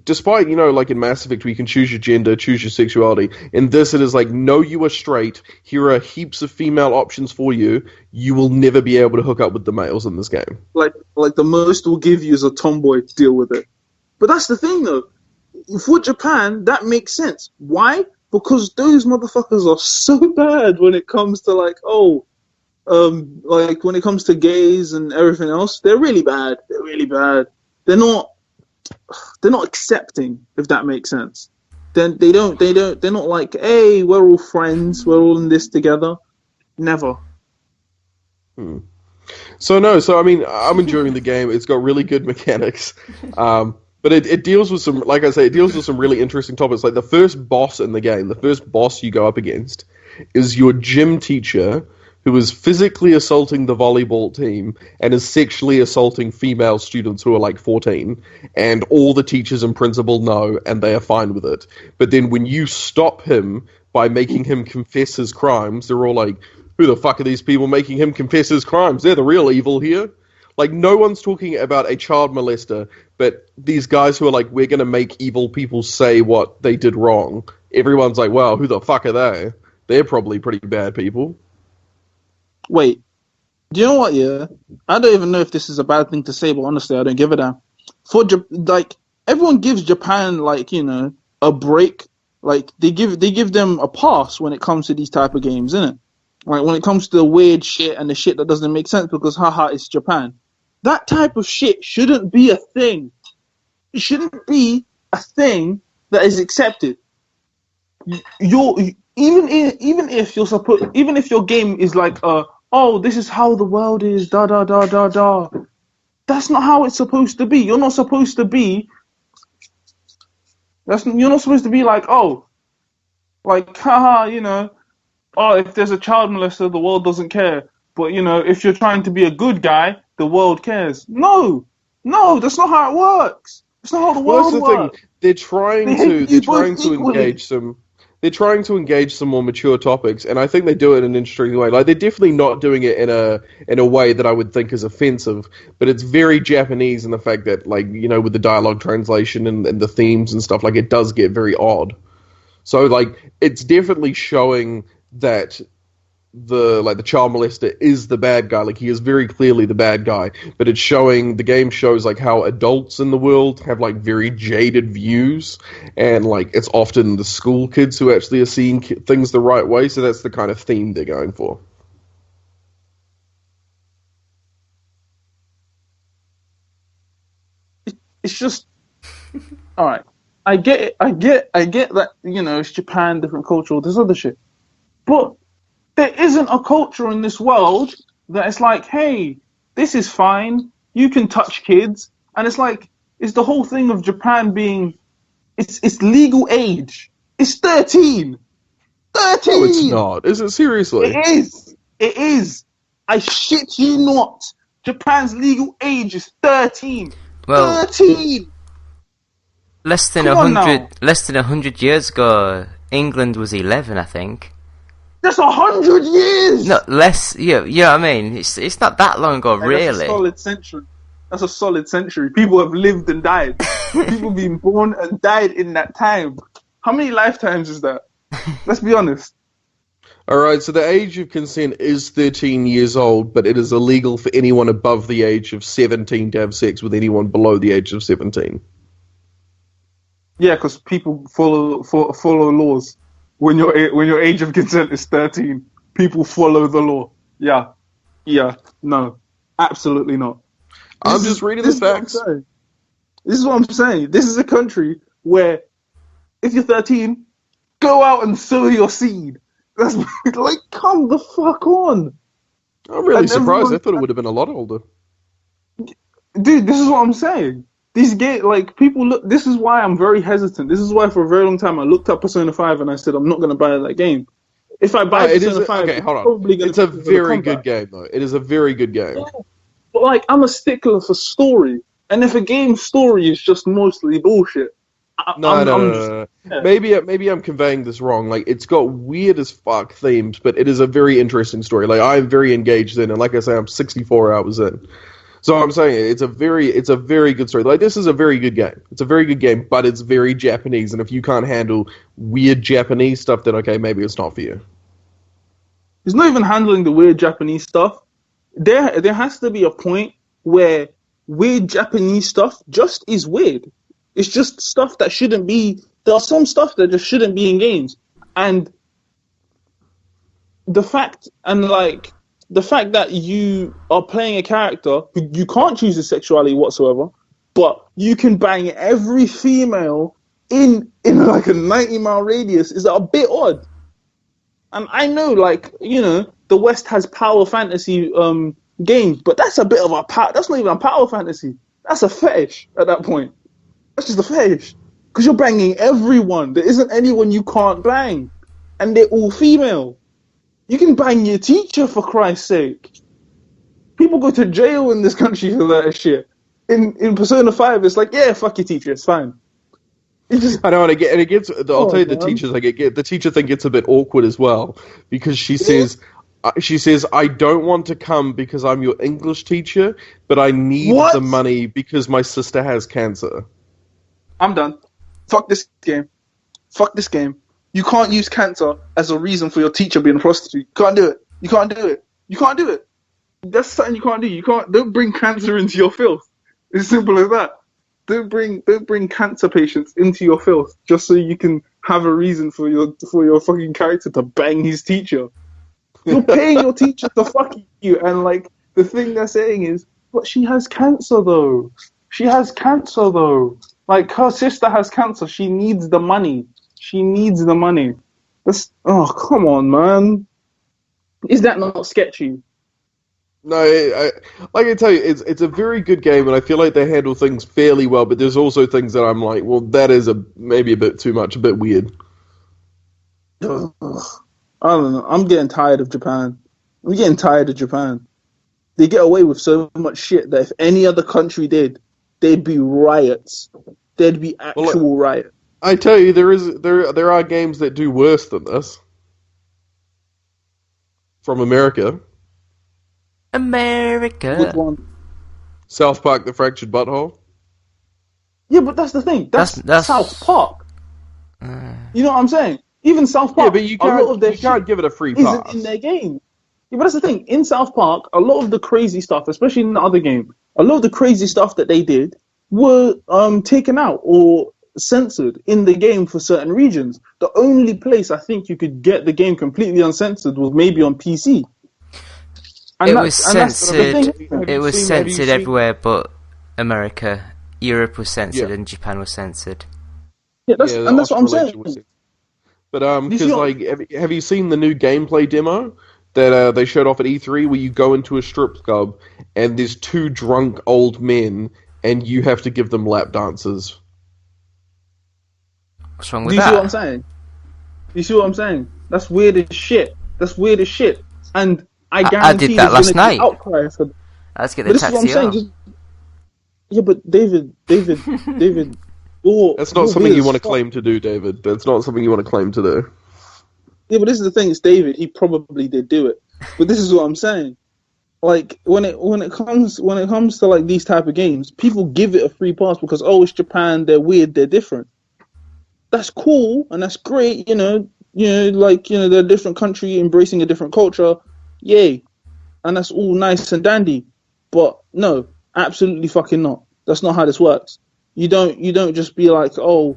despite, in Mass Effect where you can choose your gender, choose your sexuality, in this it is no, you are straight, here are heaps of female options for you, you will never be able to hook up with the males in this game. Like the most we'll give you is a tomboy to deal with it. But that's the thing though, for Japan, that makes sense. Why? Because those motherfuckers are so bad when it comes to when it comes to gays and everything else, they're really bad. They're really bad. They're not accepting, if that makes sense. then they're not like, hey, we're all friends, we're all in this together. Never. So I mean, I'm enjoying the game. It's got really good mechanics, but it deals with some, like I say, it deals with some really interesting topics. Like the first boss in the game, the first boss you go up against, is your gym teacher who is physically assaulting the volleyball team and is sexually assaulting female students who are like 14, and all the teachers and principal know, and they are fine with it. But then when you stop him by making him confess his crimes, they're all like, who the fuck are these people making him confess his crimes? They're the real evil here. Like, no one's talking about a child molester, but these guys who are like, we're going to make evil people say what they did wrong. Everyone's like, wow, who the fuck are they? They're probably pretty bad people. Wait, do you know what? Yeah, I don't even know if this is a bad thing to say, but honestly, I don't give a damn. Like, everyone gives Japan, like, you know, a break. Like, they give them a pass when it comes to these type of games, innit? Like, when it comes to the weird shit and the shit that doesn't make sense because, haha, it's Japan. That type of shit shouldn't be a thing. It shouldn't be a thing that is accepted. Even if your game is like, oh, this is how the world is, da da da da da. That's not how it's supposed to be. You're not supposed to be. You're not supposed to be like, oh, like, haha, you know, oh, if there's a child molester, the world doesn't care. But, you know, if you're trying to be a good guy, the world cares. No, that's not how it works. It's not how the world works. Thing. They're trying to engage some more mature topics, and I think they do it in an interesting way. Like, they're definitely not doing it in a way that I would think is offensive, but it's very Japanese in the fact that, like, you know, with the dialogue translation and the themes and stuff, like, it does get very odd. So, like, it's definitely showing that the child molester is the bad guy. Like, he is very clearly the bad guy, but the game shows like how adults in the world have like very jaded views, and like it's often the school kids who actually are seeing things the right way. So that's the kind of theme they're going for. It's just all right. I get it. I get that, you know, it's Japan, different culture, all this other shit, but there isn't a culture in this world that it's like, hey, this is fine, you can touch kids. And it's like, it's the whole thing of Japan being, it's legal age. It's 13. 13! No, it's not. Is it seriously? It is. I shit you not. Japan's legal age is 13. Well, 13! Less than 100 years ago, England was 11, I think. That's 100 years. No, less. Yeah. I mean, it's not that long ago, really. That's a solid century. That's a solid century. People have lived and died. People been born and died in that time. How many lifetimes is that? Let's be honest. All right. So the age of consent is 13 years old, but it is illegal for anyone above the age of 17 to have sex with anyone below the age of 17. Yeah, because people follow laws. When your age of consent is 13, people follow the law. Yeah, no, absolutely not. I'm just reading the facts. This is what I'm saying. This is a country where if you're 13, go out and sow your seed. That's like, come the fuck on. I'm really surprised. I thought it would have been a lot older. Dude, this is what I'm saying. These people look. This is why I'm very hesitant. This is why for a very long time I looked up Persona 5 and I said I'm not going to buy that game. If I buy Persona 5, okay, hold on. It's a very good game, though. It is a very good game. Yeah. But like, I'm a stickler for story, and if a game's story is just mostly bullshit, No. Yeah. Maybe I'm conveying this wrong. Like, it's got weird as fuck themes, but it is a very interesting story. Like, I'm very engaged in, and like I say, I'm 64 hours in. So I'm saying it's a very good story. Like, this is a very good game. It's a very good game, but it's very Japanese. And if you can't handle weird Japanese stuff, then okay, maybe it's not for you. It's not even handling the weird Japanese stuff. There has to be a point where weird Japanese stuff just is weird. It's just stuff that shouldn't be. There are some stuff that just shouldn't be in games, and the fact that you are playing a character who you can't choose his sexuality whatsoever, but you can bang every female in like a 90-mile radius is a bit odd. And I know, like, you know, the West has power fantasy games, but that's a bit of a that's not even a power fantasy. That's a fetish at that point. That's just a fetish. Because you're banging everyone. There isn't anyone you can't bang. And they're all female. You can bang your teacher, for Christ's sake. People go to jail in this country for that shit. In Persona 5, it's like, yeah, fuck your teacher, it's fine. I know, and it gets. I'll tell you, the man. teachers, like, the teacher thing gets a bit awkward as well, because she says, I don't want to come because I'm your English teacher, but I need What? the money because my sister has cancer. I'm done. Fuck this game. Fuck this game. You can't use cancer as a reason for your teacher being a prostitute. You can't do it. You can't do it. You can't do it. That's something you can't do. Don't bring cancer into your filth. It's simple as that. Don't bring cancer patients into your filth just so you can have a reason for your fucking character to bang his teacher. You're paying your teacher to fuck you, and like the thing they're saying is, but she has cancer though. She has cancer though. Like her sister has cancer. She needs the money. She needs the money. Come on, man. Is that not sketchy? No, like I tell you, it's a very good game, and I feel like they handle things fairly well. But there's also things that I'm like, well, that is maybe a bit too much, a bit weird. Ugh. I don't know. I'm getting tired of Japan. I'm getting tired of Japan. They get away with so much shit that if any other country did, there'd be riots. There'd be actual riots. I tell you, there are games that do worse than this from America. America. Which one? South Park: The Fractured Butthole. Yeah, but that's the thing. That's South Park. You know what I'm saying? Even South Park. Yeah, but you can't give it a free pass. Isn't in their game. Yeah, but that's the thing. In South Park, a lot of the crazy stuff, especially in the other game, a lot of the crazy stuff that they did were taken out or censored in the game for certain regions. The only place I think you could get the game completely uncensored was maybe on PC. It was censored. It was censored everywhere, but America, Europe was censored, and Japan was censored. Yeah, that's what I'm saying. But because like, have you seen the new gameplay demo that they showed off at E3, where you go into a strip club and there's two drunk old men and you have to give them lap dances? What's wrong with Do you that? see what I'm saying? You see what I'm saying? That's weird as shit. That's weird as shit. And I guarantee I did that last night. Outcry for... Let's get the taxi This is what I'm saying. Yeah, but David, that's not something you want to claim to do, David. That's not something you want to claim to do. Yeah, but this is the thing. It's David. He probably did do it. But this is what I'm saying. Like when it comes to like these type of games, people give it a free pass because it's Japan. They're weird. They're different. That's cool and that's great. They're a different country embracing a different culture. Yay, and that's all nice and dandy. But no, absolutely fucking not. That's not how this works. You don't just be like, oh,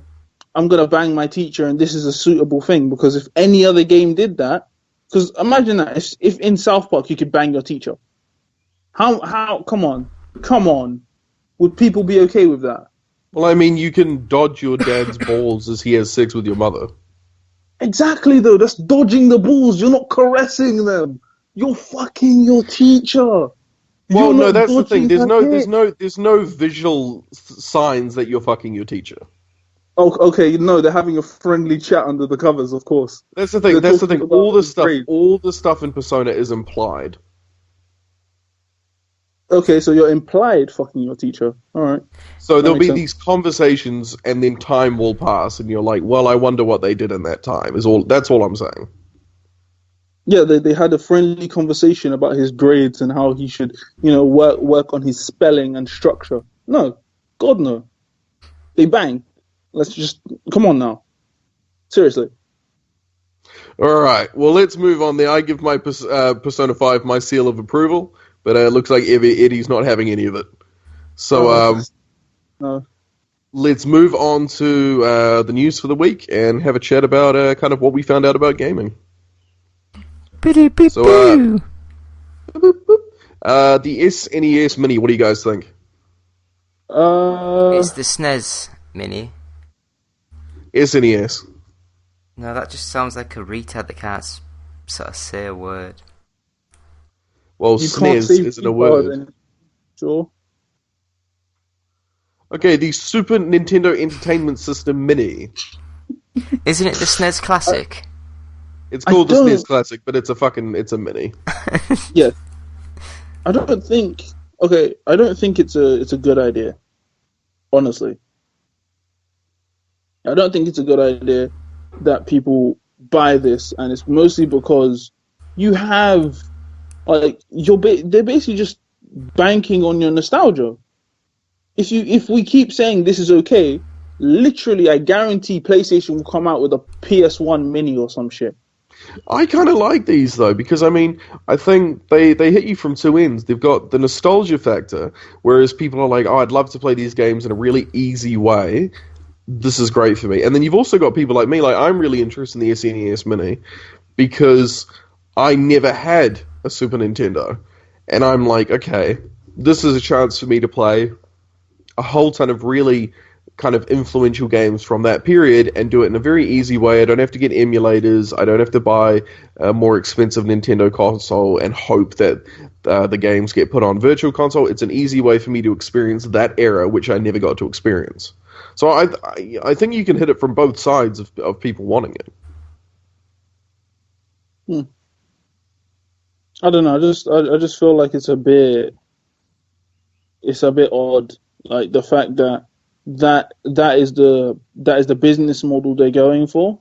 I'm gonna bang my teacher and this is a suitable thing, because if any other game did that, because imagine that if in South Park you could bang your teacher, how come on, would people be okay with that? Well, I mean, you can dodge your dad's balls as he has sex with your mother. Exactly, though. That's dodging the balls. You're not caressing them. You're fucking your teacher. Well, no, that's the thing. There's no visual signs that you're fucking your teacher. Oh, okay. No, they're having a friendly chat under the covers, of course. That's the thing. All the stuff in Persona is implied. Okay, so you're implied fucking your teacher. All right. So there'll be these conversations, and then time will pass, and you're like, "Well, I wonder what they did in that time." That's all I'm saying. Yeah, they had a friendly conversation about his grades and how he should, work on his spelling and structure. No, God no. They bang. Let's just come on now. Seriously. All right. Well, let's move on there. I give my Persona 5 my seal of approval, but it looks like Eddie's not having any of it. So no. Let's move on to the news for the week and have a chat about kind of what we found out about gaming. So, the SNES Mini, what do you guys think? It's the SNES Mini. SNES. No, that just sounds like a retard that can't sort of say a word. Well, You can't SNES say isn't a retard word. then. Sure. Okay, the Super Nintendo Entertainment System Mini. Isn't it the SNES Classic? It's called the don't- SNES Classic, but it's a mini. Yes. I don't think it's a good idea. Honestly. I don't think it's a good idea that people buy this, and it's mostly because you have like they're basically just banking on your nostalgia. If we keep saying this is okay, literally I guarantee PlayStation will come out with a PS1 mini or some shit. I kind of like these though, because I mean, I think they hit you from two ends. They've got the nostalgia factor, whereas people are like, oh, I'd love to play these games in a really easy way. This is great for me. And then you've also got people like me, like I'm really interested in the SNES Mini because I never had a Super Nintendo. And I'm like, okay, this is a chance for me to play a whole ton of really kind of influential games from that period and do it in a very easy way. I don't have to get emulators. I don't have to buy a more expensive Nintendo console and hope that the games get put on Virtual Console. It's an easy way for me to experience that era, which I never got to experience. So I think you can hit it from both sides of people wanting it. I don't know. I just feel like it's a bit odd. Like the fact that is the business model they're going for.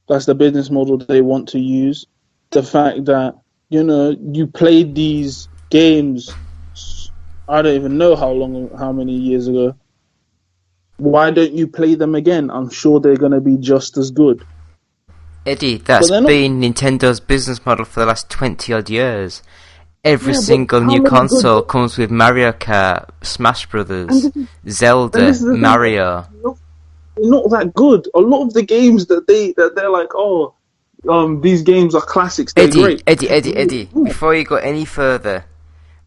That's the business model they want to use. The fact that you played these games, I don't even know how many years ago. Why don't you play them again? I'm sure they're going to be just as good. Eddie, that's been Nintendo's business model for the last 20 odd years. Every single new console comes with Mario Kart, Smash Brothers, Zelda, Mario. Not that good. A lot of the games that they're like, these games are classics. They're great. Eddie, before you go any further,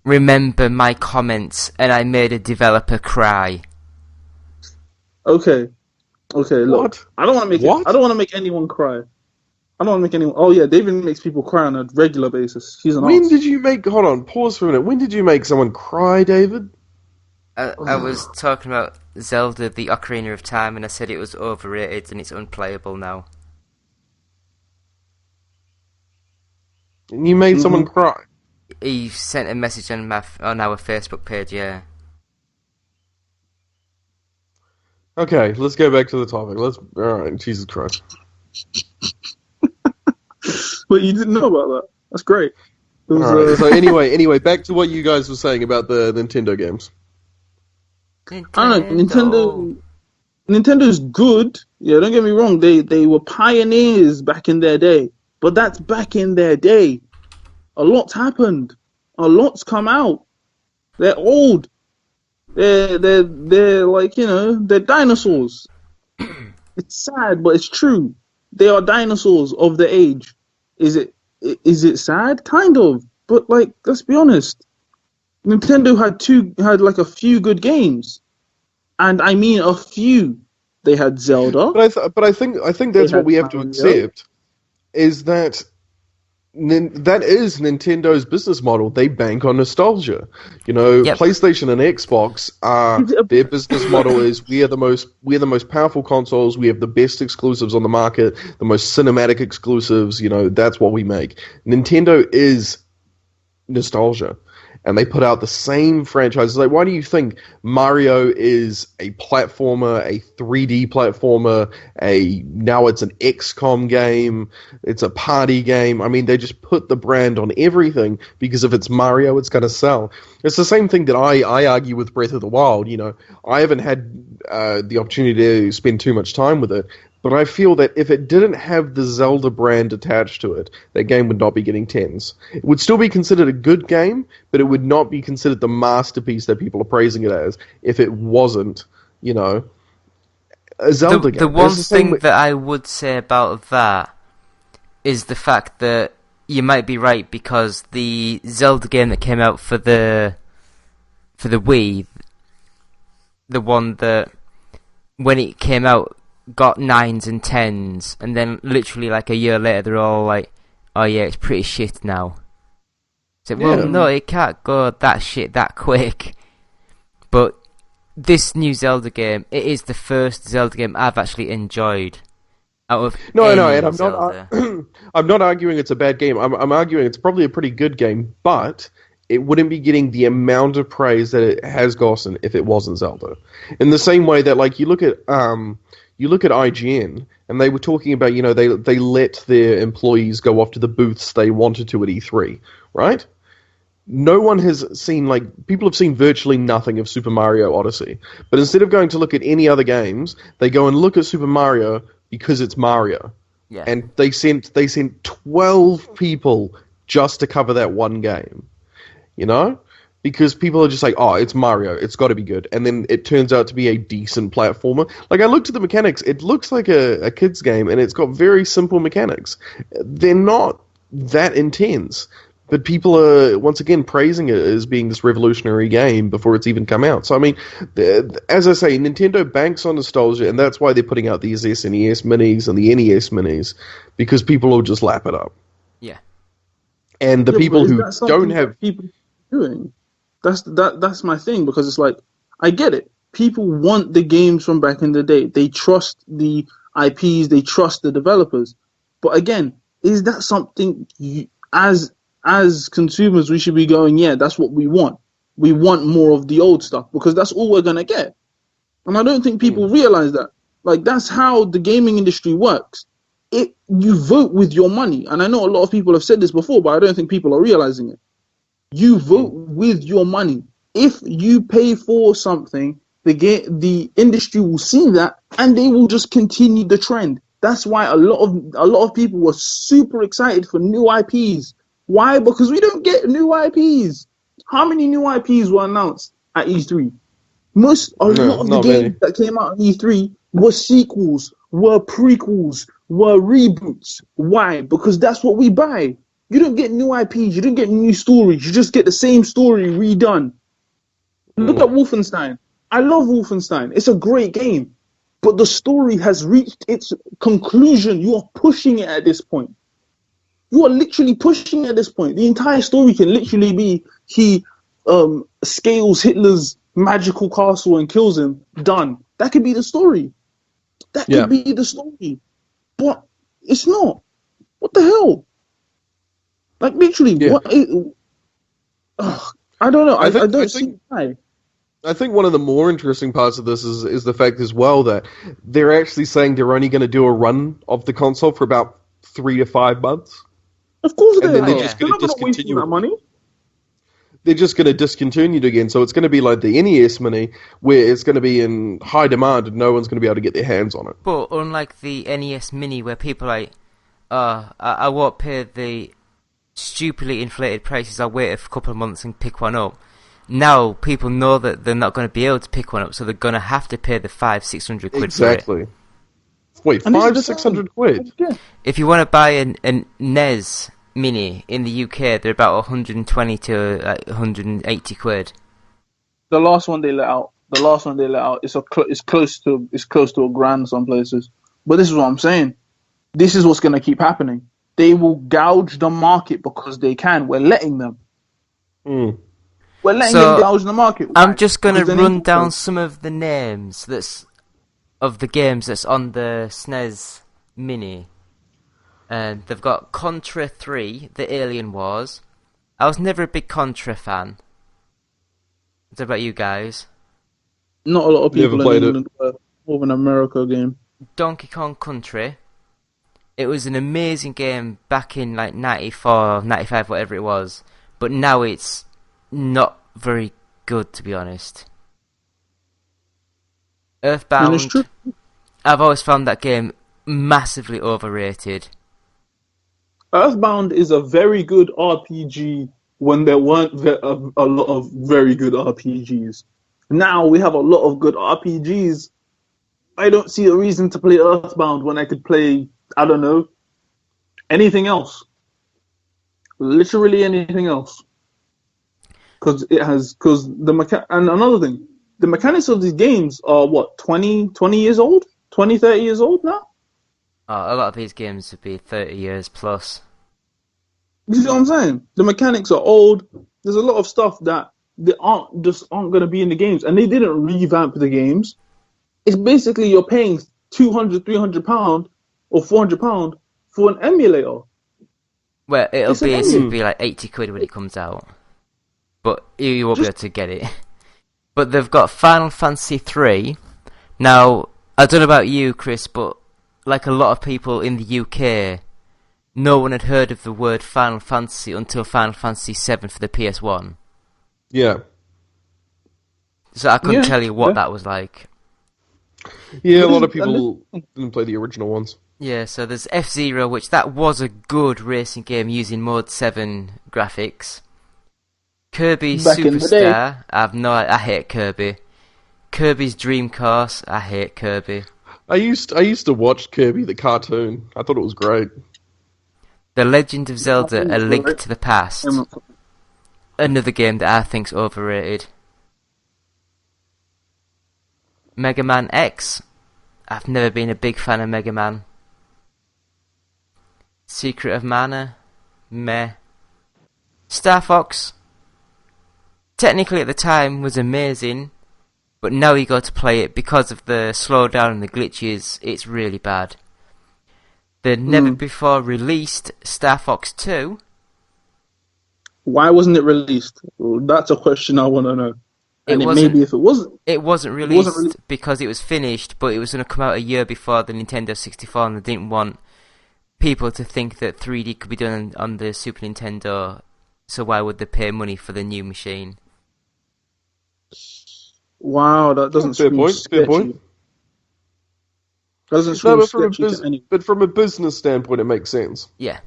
remember my comments, and I made a developer cry. Okay, look. What? I don't want to make anyone cry. I don't want to make anyone. Oh yeah, David makes people cry on a regular basis. He's an When arse. did you make? Hold on, pause for a minute. When did you make someone cry, David? I was talking about Zelda: The Ocarina of Time, and I said it was overrated and it's unplayable now. And you made someone cry. He sent a message on our Facebook page. Yeah. Okay, let's go back to the topic. All right, Jesus Christ. But you didn't know about that. That's great. It was, All right. So anyway, back to what you guys were saying about the Nintendo games. I don't know. Nintendo's good. Yeah, don't get me wrong. They were pioneers back in their day, but that's back in their day. A lot's happened. A lot's come out. They're old. They're like they're dinosaurs. It's sad, but it's true. They are dinosaurs of the age. Is it sad? Kind of, but like let's be honest. Nintendo had like a few good games, and I mean a few. They had Zelda. But I think that's what we have to accept is that that is Nintendo's business model. They bank on nostalgia. Yep. PlayStation and Xbox their business model is we're the most powerful consoles. We have the best exclusives on the market, the most cinematic exclusives. That's what we make. Nintendo is nostalgia. And they put out the same franchises. Like, why do you think Mario is a platformer, a 3D platformer, now it's an XCOM game, it's a party game? I mean, they just put the brand on everything because if it's Mario, it's going to sell. It's the same thing that I argue with Breath of the Wild. I haven't had the opportunity to spend too much time with it, but I feel that if it didn't have the Zelda brand attached to it, that game would not be getting 10s. It would still be considered a good game, but it would not be considered the masterpiece that people are praising it as if it wasn't, a Zelda game. The one thing that I would say about that is the fact that you might be right, because the Zelda game that came out for the Wii, the one that when it came out got 9s and 10s, and then literally like a year later they're all like, oh yeah, it's pretty shit now. So, well, no, it can't go that shit that quick. But this new Zelda game, it is the first Zelda game I've actually enjoyed. Out of No, any and I'm Zelda. not. I'm not arguing it's a bad game. I'm arguing it's probably a pretty good game, but it wouldn't be getting the amount of praise that it has gotten if it wasn't Zelda. In the same way that, like, you look at IGN, and they were talking about, they let their employees go off to the booths they wanted to at E3, right? No one has seen, people have seen virtually nothing of Super Mario Odyssey. But instead of going to look at any other games, they go and look at Super Mario because it's Mario. Yeah. And they sent 12 people just to cover that one game. Because people are just like, oh, it's Mario, it's got to be good. And then it turns out to be a decent platformer. Like, I looked at the mechanics, it looks like a kid's game, and it's got very simple mechanics. They're not that intense. But people are, once again, praising it as being this revolutionary game before it's even come out. So, I mean, as I say, Nintendo banks on nostalgia, and that's why they're putting out these SNES Minis and the NES Minis, because people will just lap it up. Yeah. And the people who don't have... people doing. That's my thing, because it's like, I get it. People want the games from back in the day. They trust the IPs, they trust the developers. But again, is that something as consumers we should be going, yeah, that's what we want. We want more of the old stuff, because that's all we're going to get. And I don't think people realize that. Like, that's how the gaming industry works. You vote with your money. And I know a lot of people have said this before, but I don't think people are realizing it. You vote with your money. If you pay for something, the industry will see that, and they will just continue the trend. That's why a lot of people were super excited for new IPs. Why? Because we don't get new IPs. How many new IPs were announced at E3? A lot of the games that came out at E3 were sequels, were prequels, were reboots. Why? Because that's what we buy. You don't get new IPs, you don't get new stories, you just get the same story redone. Look at Wolfenstein. I love Wolfenstein. It's a great game. But the story has reached its conclusion. You are pushing it at this point. You are literally pushing at this point. The entire story can literally be he scales Hitler's magical castle and kills him. Done. That could be the story. That could be the story. But it's not. What the hell? Like, literally, what? I don't know. I don't see why. I think one of the more interesting parts of this is the fact as well that they're actually saying they're only going to do a run of the console for about 3 to 5 months. Of course they are. They're just going to discontinue that money. They're just going to discontinue it again, so it's going to be like the NES Mini, where it's going to be in high demand and no one's going to be able to get their hands on it. But unlike the NES Mini, where people are like, I won't pay the stupidly inflated prices, I'll wait a couple of months and pick one up. Now people know that they're not going to be able to pick one up, so they're going to have to pay the 500-600 quid exactly. for it. Wait, 500-600 quid? Yeah. If you want to buy a NES Mini in the UK, they're about 120 to 180 quid. The last one they let out is close to $1,000 some places. But this is what I'm saying. This is what's going to keep happening. They will gouge the market because they can. We're letting them. We're letting them gouge the market. Why? I'm just going to run down some of the names of the games that's on the SNES Mini. And they've got Contra 3, The Alien Wars. I was never a big Contra fan. What about you guys? Not a lot of people in England were more of an America game. Donkey Kong Country. It was an amazing game back in like 94, 95, whatever it was. But now it's not very good, to be honest. Earthbound. I've always found that game massively overrated. Earthbound is a very good RPG when there weren't a lot of very good RPGs. Now we have a lot of good RPGs. I don't see a reason to play Earthbound when I could play, I don't know, anything else. Literally anything else. And another thing, the mechanics of these games are what, 20 years old? 20, 30 years old now. A lot of these games would be 30 years plus. You see what I'm saying? The mechanics are old. There's a lot of stuff that they aren't going to be in the games, and they didn't revamp the games. It's basically you're paying £200, £300 or £400 for an emulator. Well, it'll It's an be emulator. like 80 quid when it comes out, but you won't be able to get it. But they've got Final Fantasy 3. Now, I don't know about you, Chris, but like a lot of people in the UK, no one had heard of the word Final Fantasy until Final Fantasy 7 for the PS1. Yeah. So I couldn't Yeah, tell you what yeah. that was like. Yeah, a But lot of isn't- people didn't play the original ones. Yeah, so there's F-Zero, which that was a good racing game using Mode 7 graphics. Kirby Back in the day. Superstar, I hate Kirby. Kirby's Dream Course, I hate Kirby. I used to watch Kirby the cartoon. I thought it was great. The Legend of Zelda: A Link to the Past, Um, another game that I think's overrated. Mega Man X, I've never been a big fan of Mega Man. Secret of Mana, meh. Star Fox, technically at the time was amazing, but now you got to play it because of the slowdown and the glitches, it's really bad. The never before released Star Fox 2, Why wasn't it released? Well, that's a question I want to know. And It it wasn't- maybe if it wasn't, it wasn't released released. because it was finished, but it was going to come out a year before the Nintendo 64, and they didn't want people to think that 3D could be done on the Super Nintendo, so why would they pay money for the new machine? wow, that doesn't Fair scream point, sketchy. fair point. Doesn't No, scream but from, sketchy to any. but from a business standpoint, it makes sense. Yeah.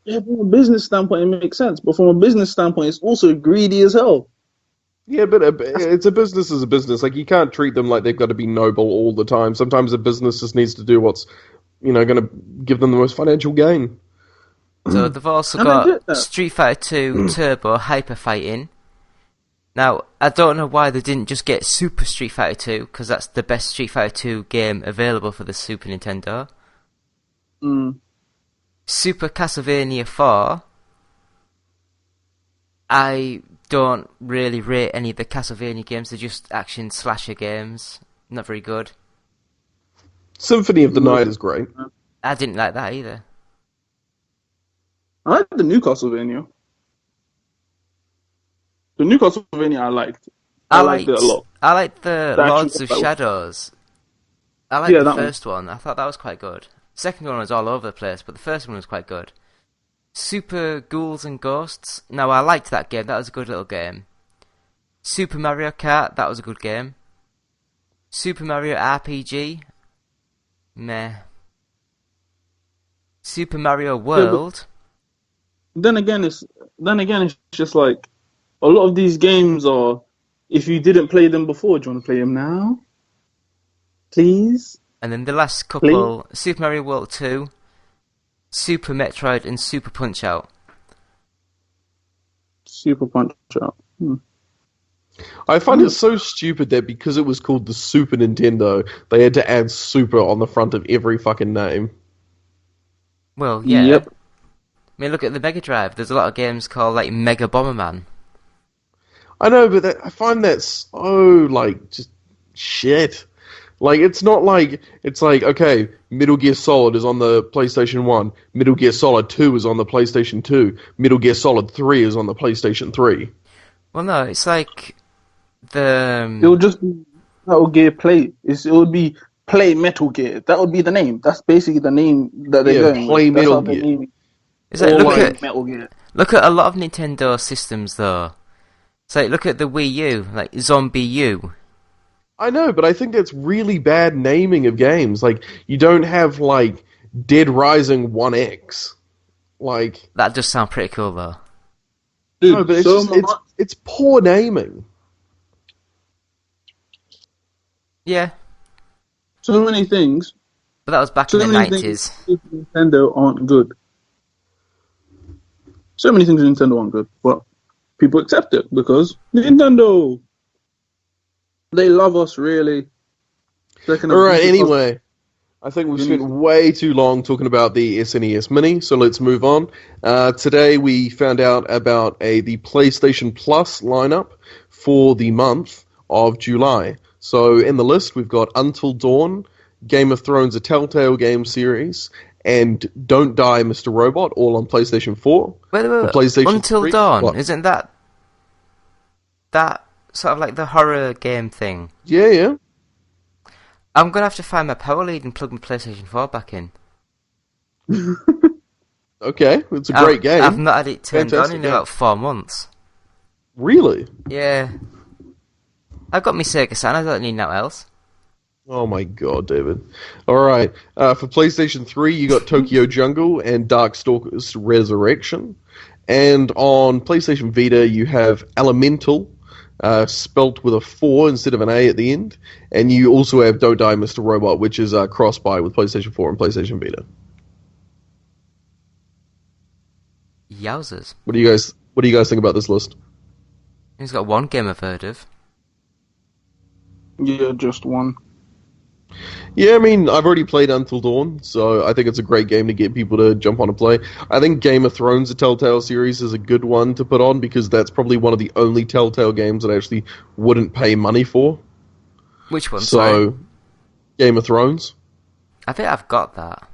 Yeah, from a business standpoint, it makes sense. But from a business standpoint, it's also greedy as hell. Yeah, but it's a business as a business. Like, you can't treat them like they've got to be noble all the time. Sometimes a business just needs to do what's, going to give them the most financial gain. So they've also And I get got that. Street Fighter 2 Turbo Hyper Fighting. Now, I don't know why they didn't just get Super Street Fighter 2, because that's the best Street Fighter 2 game available for the Super Nintendo. Mm. Super Castlevania 4. I don't really rate any of the Castlevania games, they're just action slasher games. Not very good. Symphony of the Night is great. I didn't like that either. I like the new Castlevania. The new Castlevania I liked. I liked it a lot. I liked the The Lords actual- of Shadows. I liked Yeah, the that one. first one. I thought that was quite good. Second one was all over the place, but the first one was quite good. Super Ghouls and Ghosts. Now, I liked that game. That was a good little game. Super Mario Kart. That was a good game. Super Mario RPG. Meh. Super Mario World. Then again, it's just like a lot of these games are. If you didn't play them before, do you want to play them now? Please. And then the last couple, Super Mario World 2, Super Metroid, and Super Punch-Out. Super Punch Out. I find it so stupid that because it was called the Super Nintendo, they had to add Super on the front of every fucking name. Well, yeah. Yep. I mean, look at the Mega Drive. There's a lot of games called, like, Mega Bomberman. I know, but I find that so, just shit. Like, it's not like, it's like, okay, Metal Gear Solid is on the PlayStation 1, Metal Gear Solid 2 is on the PlayStation 2, Metal Gear Solid 3 is on the PlayStation 3. Well, no, it's like the... It would just be Metal Gear Play. It would be Play Metal Gear. That would be the name. That's basically the name that they're Yeah, going Play with. That's Metal how they're Gear. naming- It's like, Or look like at Metal Gear. a lot of Nintendo systems, though. It's like, look at the Wii U, like Zombie U. I know, but I think that's really bad naming of games. Like, you don't have, Dead Rising 1X. Like, That does sound pretty cool, though. Dude, no, but so much- it's poor naming. Yeah, so many things. but that was back So in the many 90s. things Super Nintendo aren't good. So many things in Nintendo aren't good, but people accept it because Nintendo. They love us, really. Alright, anyway. I think we've spent way too long talking about the SNES Mini, so let's move on. Today we found out about the PlayStation Plus lineup for the month of July. So in the list we've got Until Dawn, Game of Thrones, a Telltale game series, and Don't Die, Mr. Robot, all on PlayStation 4. Wait, PlayStation Until 3. Dawn, What? isn't that sort of like the horror game thing? Yeah. I'm going to have to find my power lead and plug my PlayStation 4 back in. Okay, it's a great game. I've not had it turned on Fantastic in game. about 4 months. Really? Yeah. I've got my Sega Saturn, I don't need nothing else. Oh my god, David. Alright, for PlayStation 3 you got Tokyo Jungle and Darkstalkers Resurrection. And on PlayStation Vita you have Elemental, spelt with a 4 instead of an A at the end. And you also have Don't Die, Mr. Robot, which is cross-buy with PlayStation 4 and PlayStation Vita. Yowzers. What do you guys think about this list? He's got one game I've heard of. Yeah, just one. Yeah, I mean, I've already played Until Dawn, so I think it's a great game to get people to jump on and play. I think Game of Thrones, the Telltale series, is a good one to put on, because that's probably one of the only Telltale games that I actually wouldn't pay money for. Which one? So, Sorry? Game of Thrones. I think I've got that.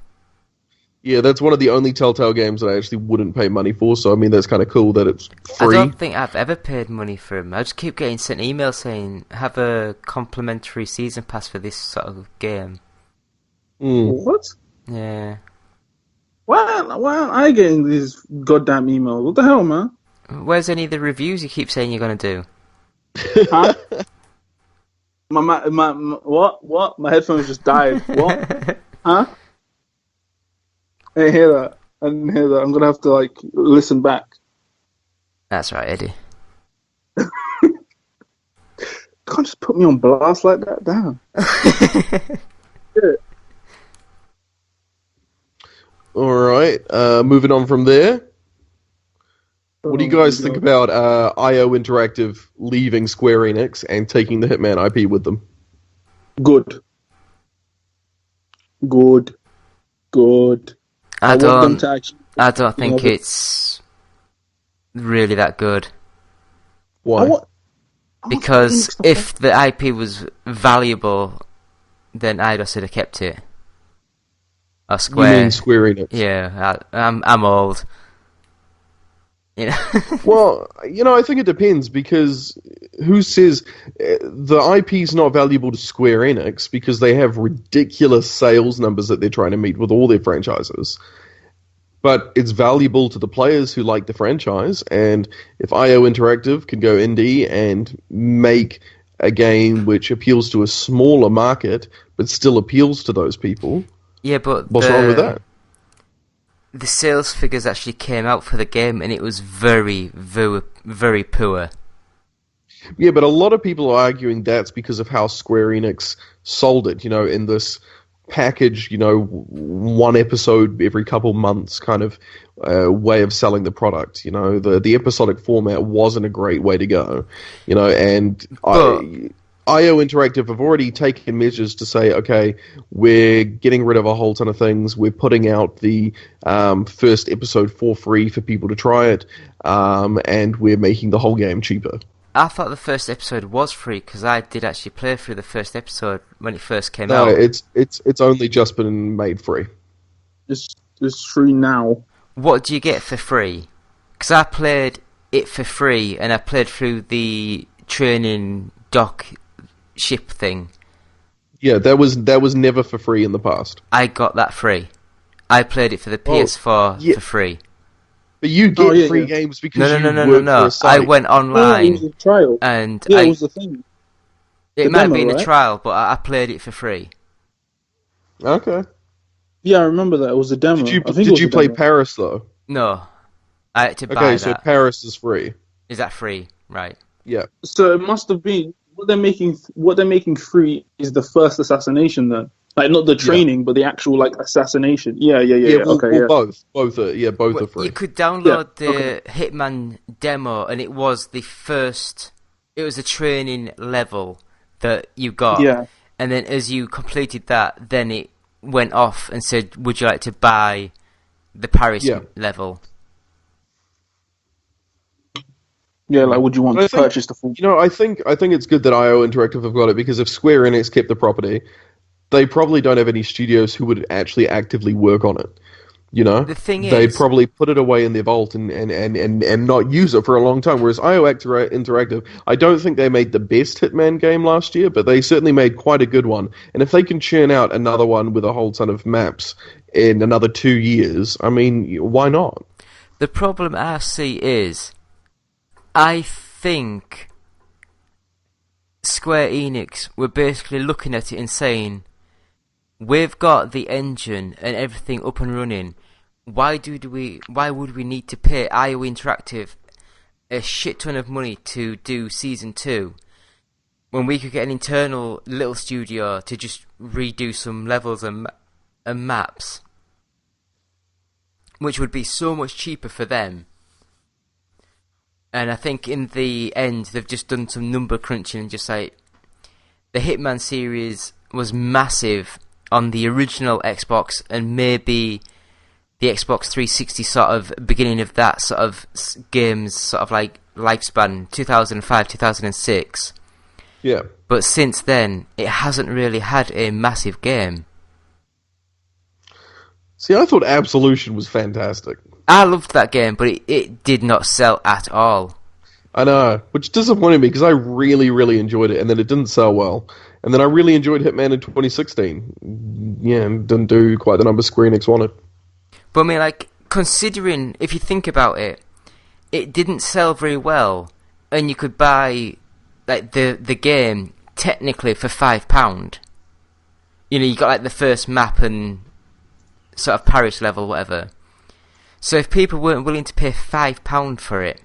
Yeah, that's one of the only Telltale games that I actually wouldn't pay money for, so I mean, that's kind of cool that it's free. I don't think I've ever paid money for him. I just keep getting sent emails saying, have a complimentary season pass for this sort of game. What? Yeah. Why aren't I getting these goddamn emails? What the hell, man? Where's any of the reviews you keep saying you're going to do? Huh? What? My headphones just died. What? Huh? I didn't hear that. I'm gonna have to, listen back. That's right, Eddie. You can't just put me on blast like that, damn. Alright, moving on from there. What do you guys think about IO Interactive leaving Square Enix and taking the Hitman IP with them? Good. I want them to actually, don't think it's really that good. Why? Because if the IP was valuable, then Eidos would have kept it. Or Square. You mean Square Enix? Yeah, I'm old. You know. Well, I think it depends, because who says the IP is not valuable to Square Enix, because they have ridiculous sales numbers that they're trying to meet with all their franchises. But it's valuable to the players who like the franchise, and if IO Interactive can go indie and make a game which appeals to a smaller market, but still appeals to those people, yeah, but what's wrong with that? The sales figures actually came out for the game, and it was very, very, very poor. Yeah, but a lot of people are arguing that's because of how Square Enix sold it, in this package, one episode every couple months kind of way of selling the product. The episodic format wasn't a great way to go, and IO Interactive have already taken measures to say, okay, we're getting rid of a whole ton of things. We're putting out the first episode for free for people to try it, and we're making the whole game cheaper. I thought the first episode was free, because I did actually play through the first episode when it first came out. No, it's only just been made free. It's free now. What do you get for free? Because I played it for free, and I played through the training dock ship thing. Yeah, that was never for free in the past. I got that free. I played it for the PS4 for free. But you get free games because you work for a site. I went online. It was a trial. And it was the thing. It The might demo, be in a right? trial, but I played it for free. Okay. Yeah, I remember that. It was a demo. Did you play Paris though? No, I had to buy Okay, that. so Paris is free. Is that free? Right. Yeah. So it must have been what they're making free is the first assassination then. Like not the training, but the actual assassination. Yeah. Both are free. You could download the Hitman demo, and it was the first. It was a training level that you got. Yeah. And then as you completed that, then it went off and said, "Would you like to buy the Paris level?" Yeah, like, would you want to purchase the full? I think it's good that IO Interactive have got it, because if Square Enix kept the property, they probably don't have any studios who would actually actively work on it. The thing is, they'd probably put it away in their vault and not use it for a long time. Whereas IO Interactive, I don't think they made the best Hitman game last year, but they certainly made quite a good one. And if they can churn out another one with a whole ton of maps in another 2 years, I mean, why not? The problem I see is, I think Square Enix were basically looking at it and saying, we've got the engine and everything up and running. Why would we need to pay IO Interactive a shit ton of money to do Season 2 when we could get an internal little studio to just redo some levels and maps, which would be so much cheaper for them. And I think in the end, they've just done some number crunching and just like, the Hitman series was massive on the original Xbox and maybe the Xbox 360 sort of beginning of that sort of games sort of like lifespan, 2005, 2006. Yeah. But since then, it hasn't really had a massive game. See, I thought Absolution was fantastic. I loved that game, but it did not sell at all. I know, which disappointed me because I really, really enjoyed it, and then it didn't sell well. And then I really enjoyed Hitman in 2016. Yeah, and didn't do quite the numbers Square Enix wanted. But I mean, like, considering, if you think about it, it didn't sell very well, and you could buy like the game technically for £5. You got like the first map and sort of Paris level, whatever. So if people weren't willing to pay £5 for it,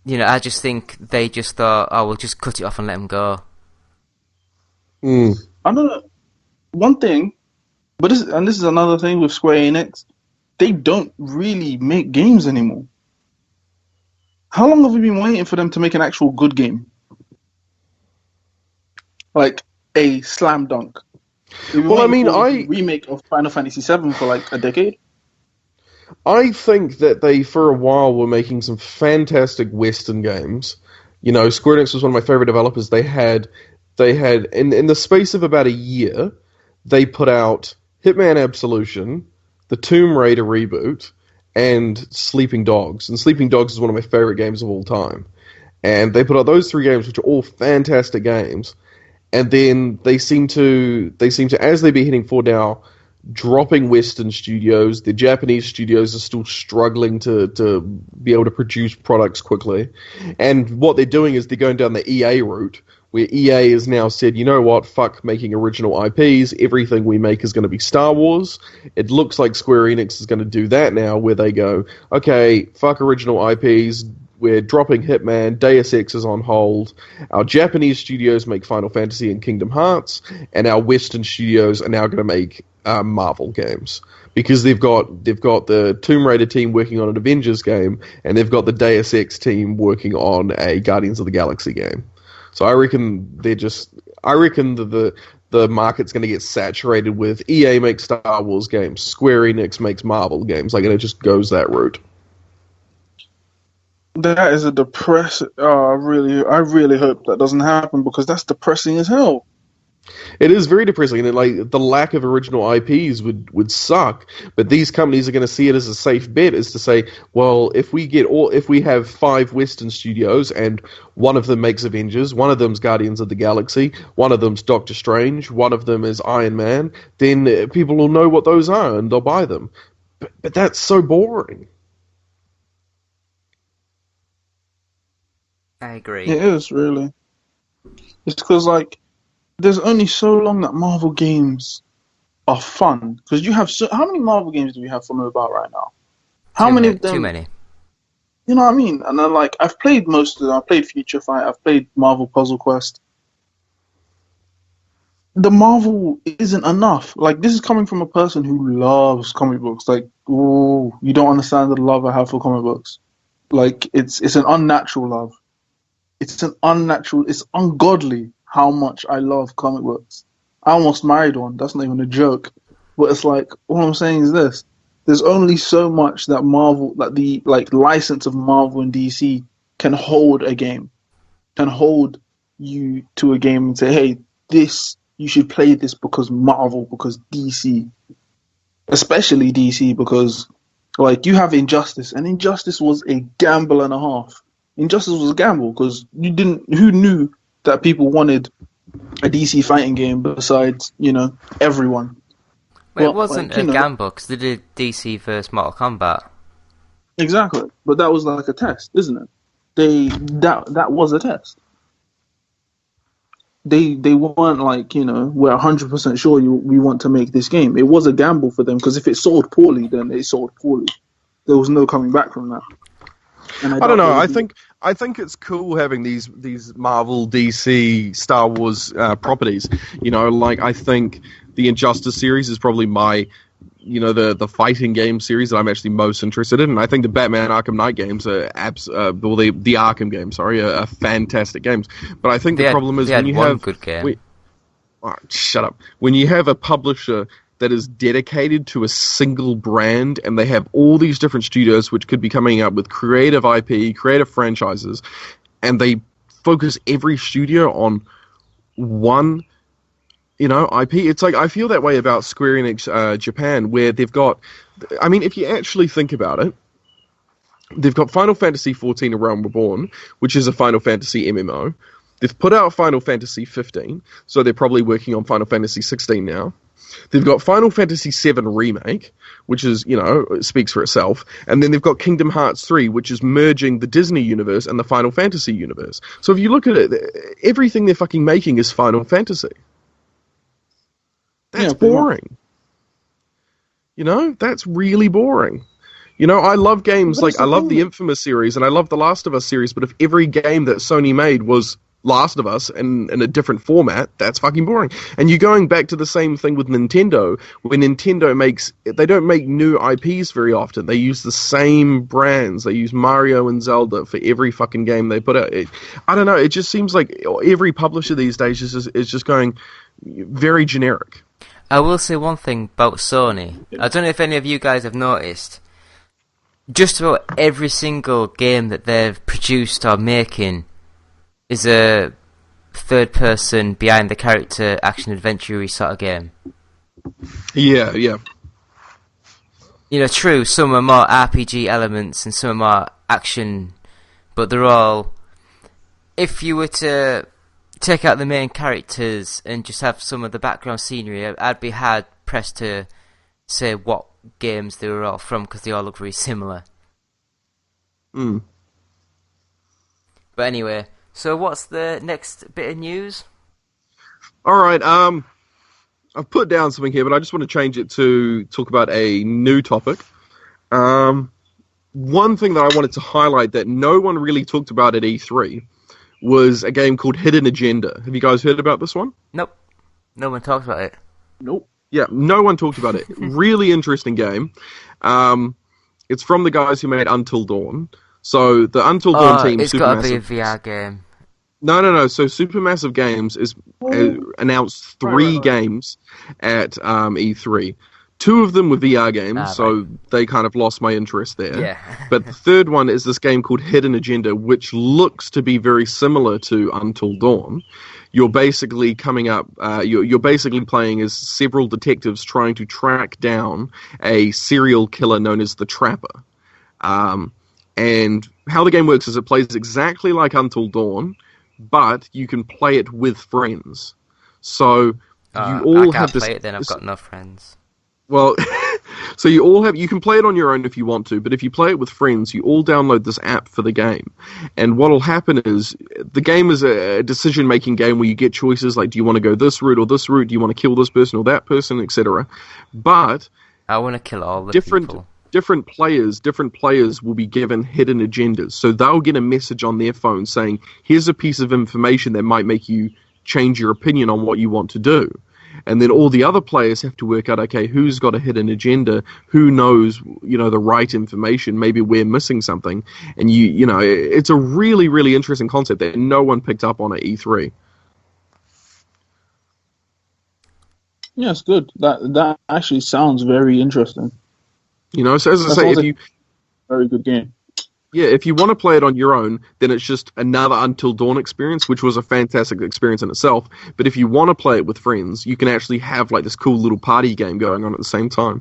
I just think they just thought, oh, we'll just cut it off and let them go. I don't know. One thing, but this is another thing with Square Enix, they don't really make games anymore. How long have we been waiting for them to make an actual good game? Like a slam dunk. Well, I mean, remake of Final Fantasy VII for like a decade. I think that they, for a while, were making some fantastic Western games. Square Enix was one of my favorite developers. They had in the space of about a year, they put out Hitman Absolution, the Tomb Raider reboot, and Sleeping Dogs. And Sleeping Dogs is one of my favorite games of all time. And they put out those 3 games, which are all fantastic games. And then they seem to, as they be hitting forward now, dropping Western studios. The Japanese studios are still struggling to be able to produce products quickly. And what they're doing is they're going down the EA route, where EA has now said, you know what, fuck making original IPs, everything we make is going to be Star Wars. It looks like Square Enix is going to do that now, where they go, okay, fuck original IPs, we're dropping Hitman, Deus Ex is on hold, our Japanese studios make Final Fantasy and Kingdom Hearts, and our Western studios are now going to make Marvel games. Because they've got the Tomb Raider team working on an Avengers game, and they've got the Deus Ex team working on a Guardians of the Galaxy game. So I reckon the market's going to get saturated with EA makes Star Wars games, Square Enix makes Marvel games, and it just goes that route. That is a depressing. I really hope that doesn't happen, because that's depressing as hell. It is very depressing, and like the lack of original IPs would suck. But these companies are going to see it as a safe bet, is to say, well, if we have 5 Western studios and one of them makes Avengers, one of them's Guardians of the Galaxy, one of them's Doctor Strange, one of them is Iron Man, then people will know what those are and they'll buy them. But that's so boring. I agree. It is, really. It's because, like, there's only so long that Marvel games are fun. Because you have how many Marvel games do we have for mobile right now? How many of them? Too many. You know what I mean? And then, like, I've played most of them. I've played Future Fight. I've played Marvel Puzzle Quest. The Marvel isn't enough. Like, this is coming from a person who loves comic books. Like, oh, you don't understand the love I have for comic books. Like, it's an unnatural love. It's ungodly how much I love comic books. I almost married one. That's not even a joke. But it's like, all I'm saying is this. There's only so much that Marvel, that the license of Marvel and DC can hold a game, can hold you to a game and say, hey, this, you should play this because Marvel, because DC. Especially DC, because like you have Injustice, and Injustice was a gamble and a half. Injustice was a gamble because who knew that people wanted a DC fighting game besides, everyone. Well, it wasn't a gamble because they did DC versus Mortal Kombat. Exactly, but that was like a test, isn't it? That was a test. They weren't like, we're 100% sure we want to make this game. It was a gamble for them because if it sold poorly, then it sold poorly. There was no coming back from that. And I don't know. I think it's cool having these Marvel, DC, Star Wars properties. I think the Injustice series is probably my, the fighting game series that I'm actually most interested in. And I think the Batman Arkham Knight games the Arkham games, are fantastic games. But I think the problem is when you have good game. Shut up. When you have a publisher that is dedicated to a single brand, and they have all these different studios which could be coming up with creative IP, creative franchises, and they focus every studio on one, IP. It's like, I feel that way about Square Enix Japan, where they've got, if you actually think about it, they've got Final Fantasy XIV: A Realm Reborn, which is a Final Fantasy MMO. They've put out Final Fantasy 15, so they're probably working on Final Fantasy 16 now. They've got Final Fantasy VII Remake, which is, speaks for itself. And then they've got Kingdom Hearts 3, which is merging the Disney universe and the Final Fantasy universe. So if you look at it, everything they're fucking making is Final Fantasy. That's boring. That's really boring. I love games I love the Infamous series and I love the Last of Us series, but if every game that Sony made was Last of Us in a different format, that's fucking boring. And you're going back to the same thing with Nintendo, where Nintendo they don't make new IPs very often. They use the same brands. They use Mario and Zelda for every fucking game they put out. I don't know, it just seems like every publisher these days is just going very generic. I will say one thing about Sony. I don't know if any of you guys have noticed, just about every single game that they've produced or making is a third-person, behind-the-character, action-adventure sort of game. Yeah. True, some are more RPG elements and some are more action, but they're all... If you were to take out the main characters and just have some of the background scenery, I'd be hard-pressed to say what games they were all from, because they all look very similar. But anyway... So what's the next bit of news? Alright, I've put down something here, but I just want to change it to talk about a new topic. One thing that I wanted to highlight that no one really talked about at E3 was a game called Hidden Agenda. Have you guys heard about this one? Nope. No one talked about it. Nope. Yeah, no one talked about it. Really interesting game. It's from the guys who made Until Dawn. So the Until Dawn team, it's got to be a VR game. No. So Supermassive Games is announced 3 games at E3. 2 of them were VR games, so they kind of lost my interest there. Yeah. But the third one is this game called Hidden Agenda, which looks to be very similar to Until Dawn. You're basically you're basically playing as several detectives trying to track down a serial killer known as the Trapper. And how the game works is it plays exactly like Until Dawn, but you can play it with friends. So you all have this. I can't play it then. I've got no friends. Well, so you can play it on your own if you want to, but if you play it with friends, you all download this app for the game. And what'll happen is the game is a decision-making game where you get choices like, do you want to go this route or this route? Do you want to kill this person or that person, etc. But I want to kill all the people. Different players will be given hidden agendas. So they'll get a message on their phone saying, here's a piece of information that might make you change your opinion on what you want to do. And then all the other players have to work out, okay, who's got a hidden agenda, who knows, the right information, maybe we're missing something. And it's a really, really interesting concept that no one picked up on at E3. Yeah, it's good. That actually sounds very interesting. You know, so as I That say, sounds if like you a very good game. if you want to play it on your own, then it's just another Until Dawn experience, which was a fantastic experience in itself. But if you want to play it with friends, you can actually have like this cool little party game going on at the same time.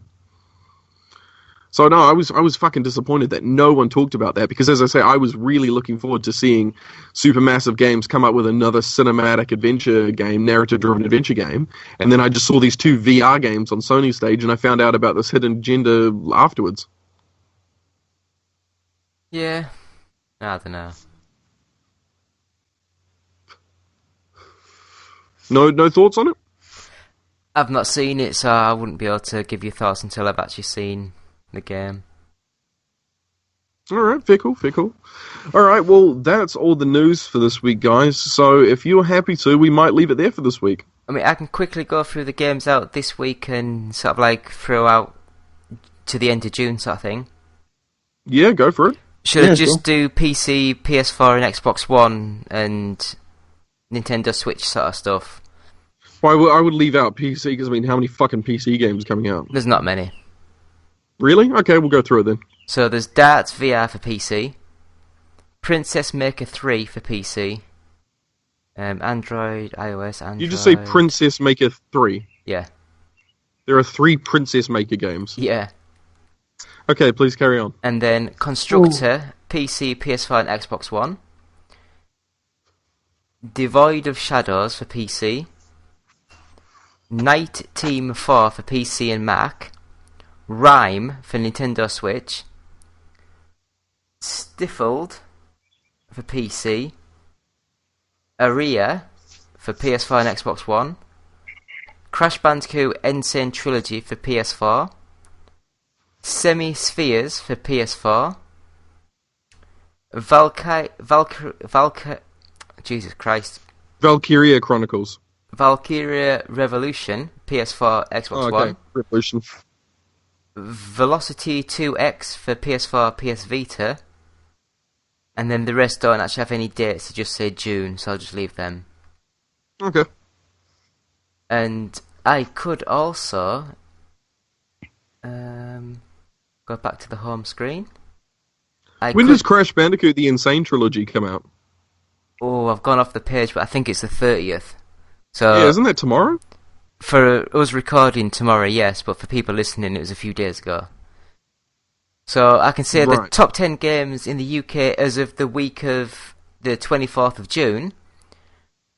So no, I was fucking disappointed that no one talked about that because, as I say, I was really looking forward to seeing Supermassive Games come up with another cinematic adventure game, narrative-driven adventure game, and then I just saw these two VR games on Sony stage, and I found out about this hidden agenda afterwards. Yeah. I don't know. No thoughts on it? I've not seen it, so I wouldn't be able to give you thoughts until I've actually seen the game. Alright, fair cool. Alright, well, that's all the news for this week, guys. So if you're happy to, we might leave it there for this week. I mean, I can quickly go through the games out this week and sort of like throw out to the end of June sort of thing. Yeah, go for it. Should I Yeah, just sure. do PC, PS4 and Xbox One and Nintendo Switch sort of stuff? Well, I would leave out PC, because I mean, how many fucking PC games are coming out? There's not many. Really? Okay, we'll go through it then. So there's Darts VR for PC, Princess Maker 3 for PC, Android, iOS, Android... You just say Princess Maker 3. Yeah. There are 3 Princess Maker games. Yeah. Okay, please carry on. And then Constructor, PC, PS4 and Xbox One, Devoid of Shadows for PC, Night Team 4 for PC and Mac, Rhyme for Nintendo Switch, Stifled for PC, Aria for PS4 and Xbox One, Crash Bandicoot Insane Trilogy for PS4, Semi-Spheres for PS4, Jesus Christ, Valkyria Chronicles. Valkyria Revolution, PS4, Xbox One, Revolution. Velocity 2X for PS4, PS Vita, and then the rest don't actually have any dates, they just say June, so I'll just leave them. Okay. And I could also go back to the home screen. When does Crash Bandicoot The Insane Trilogy come out? Oh, I've gone off the page, but I think it's the 30th. So Yeah, isn't that tomorrow? for us recording tomorrow, yes, but for people listening, it was a few days ago. So I can say the Right. top 10 games in the UK as of the week of the 24th of June.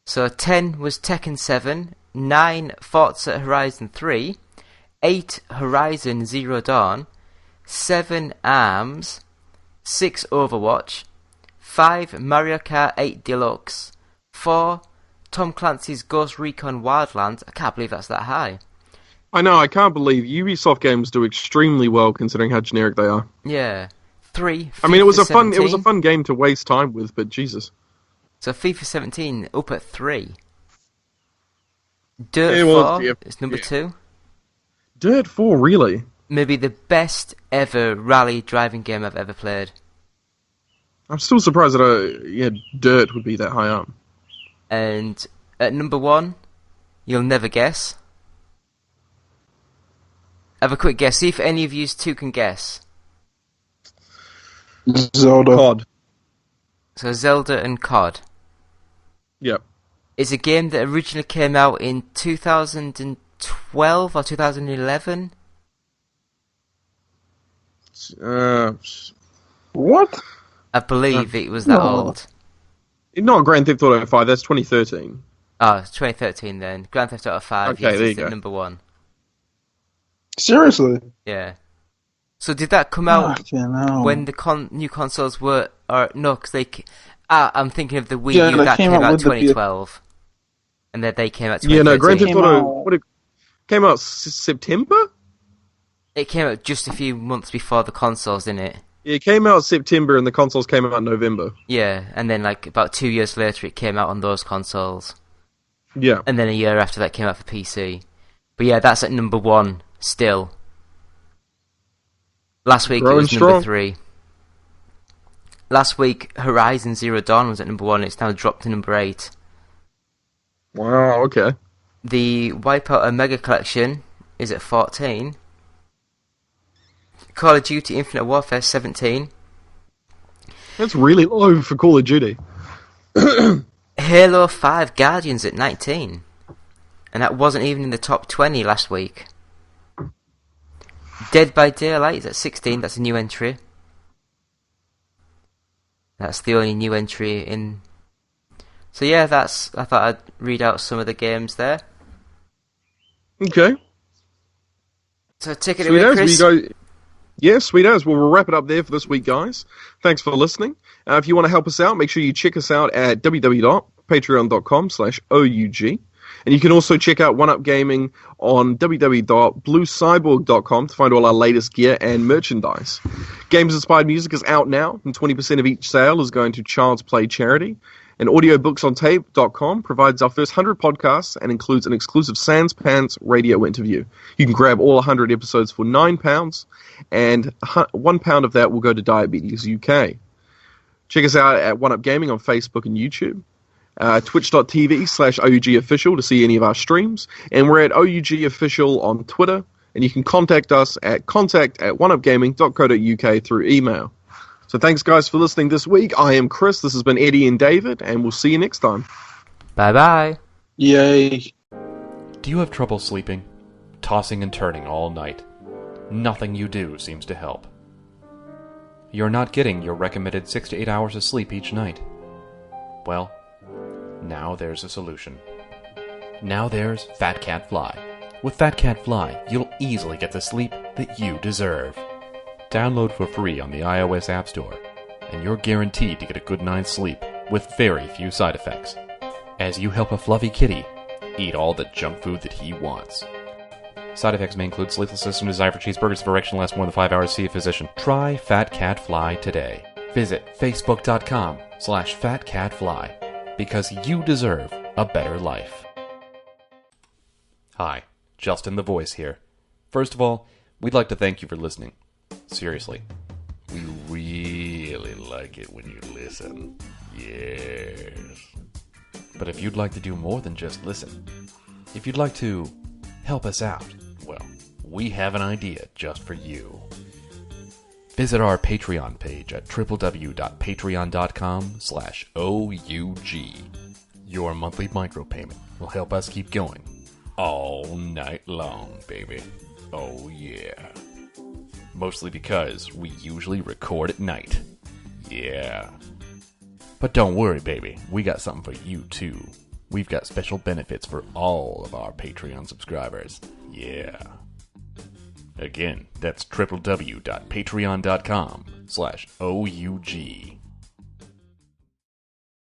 So 10 was Tekken 7, 9 Forza Horizon 3, 8 Horizon Zero Dawn, 7 ARMS, 6 Overwatch, 5 Mario Kart 8 Deluxe, 4 Tom Clancy's Ghost Recon Wildlands. I can't believe that's that high. I know, I can't believe Ubisoft games do extremely well considering how generic they are. Yeah. 3 I mean, it was FIFA a fun 17. fun game to waste time with, but Jesus. So FIFA 17 up at 3. Dirt It was, 4 yeah, is number yeah. 2. Dirt 4, really? Maybe the best ever rally driving game I've ever played. I'm still surprised that Dirt would be that high up. And at number 1, you'll never guess. Have a quick guess. See if any of you two can guess. Zelda. COD. So Zelda and COD. Yep. It's a game that originally came out in 2012 or 2011. What? I believe it was that No. old. Not Grand Theft Auto 5, that's 2013. Oh, it's 2013 then. Grand Theft Auto 5, Okay, yes, there it's you at go. number 1. Seriously? Yeah. So did that come out Fucking hell. when the new consoles were... Or no, because they... I'm thinking of the Wii Yeah, U, they that came came out out with the 2012. And then they came out Yeah, 2013. no, Grand Theft Came Auto out- what, it came out September? It came out just a few months before the consoles, didn't it? Yeah, it came out September and the consoles came out in November. Yeah, and then like about 2 years later it came out on those consoles. Yeah. And then a year after that came out for PC. But yeah, that's at number 1 still. Last week Growing it was strong. number 3. Last week Horizon Zero Dawn was at number 1, it's now dropped to number 8. Wow, okay. The Wipeout Omega Collection is at 14. Call of Duty Infinite Warfare 17. That's really low for Call of Duty. Halo 5 Guardians at 19. And that wasn't even in the top 20 last week. Dead by Daylight is at 16, that's a new entry. That's the only new entry in... So yeah, I thought I'd read out some of the games there. Okay. So take it Sweet away, as Chris. we go. Yeah, sweet as. Well, we'll wrap it up there for this week, guys. Thanks for listening. If you want to help us out, make sure you check us out at www.patreon.com/OUG. And you can also check out One Up Gaming on www.bluecyborg.com to find all our latest gear and merchandise. Games Inspired Music is out now, and 20% of each sale is going to Child's Play charity. And audiobooksontape.com provides our first 100 podcasts and includes an exclusive Sans Pants radio interview. You can grab all 100 episodes for £9, and £1 of that will go to Diabetes UK. Check us out at One Up Gaming on Facebook and YouTube. Twitch.tv/OUG Official to see any of our streams. And we're at OUG Official on Twitter. And you can contact us at contact@oneupgaming.co.uk through email. So thanks, guys, for listening this week. I am Chris. This has been Eddie and David. And we'll see you next time. Bye-bye. Yay. Do you have trouble sleeping? Tossing and turning all night? Nothing you do seems to help. You're not getting your recommended 6 to 8 hours of sleep each night. Well, now there's a solution. Now there's Fat Cat Fly. With Fat Cat Fly, you'll easily get the sleep that you deserve. Download for free on the iOS App Store, and you're guaranteed to get a good night's sleep with very few side effects, as you help a fluffy kitty eat all the junk food that he wants. Side effects may include sleeplessness and desire for cheeseburgers if erection lasts more than 5 hours. See a physician. Try Fat Cat Fly today. Visit facebook.com/fatcatfly because you deserve a better life. Hi, Justin the Voice here. First of all, we'd like to thank you for listening. Seriously. We really like it when you listen. Yes. But if you'd like to do more than just listen, if you'd like to help us out, well, we have an idea just for you. Visit our Patreon page at www.patreon.com/OUG. Your monthly micropayment will help us keep going all night long, baby. Oh yeah. Mostly because we usually record at night. Yeah. But don't worry, baby. We got something for you, too. We've got special benefits for all of our Patreon subscribers. Yeah. Again, that's www.patreon.com/OUG.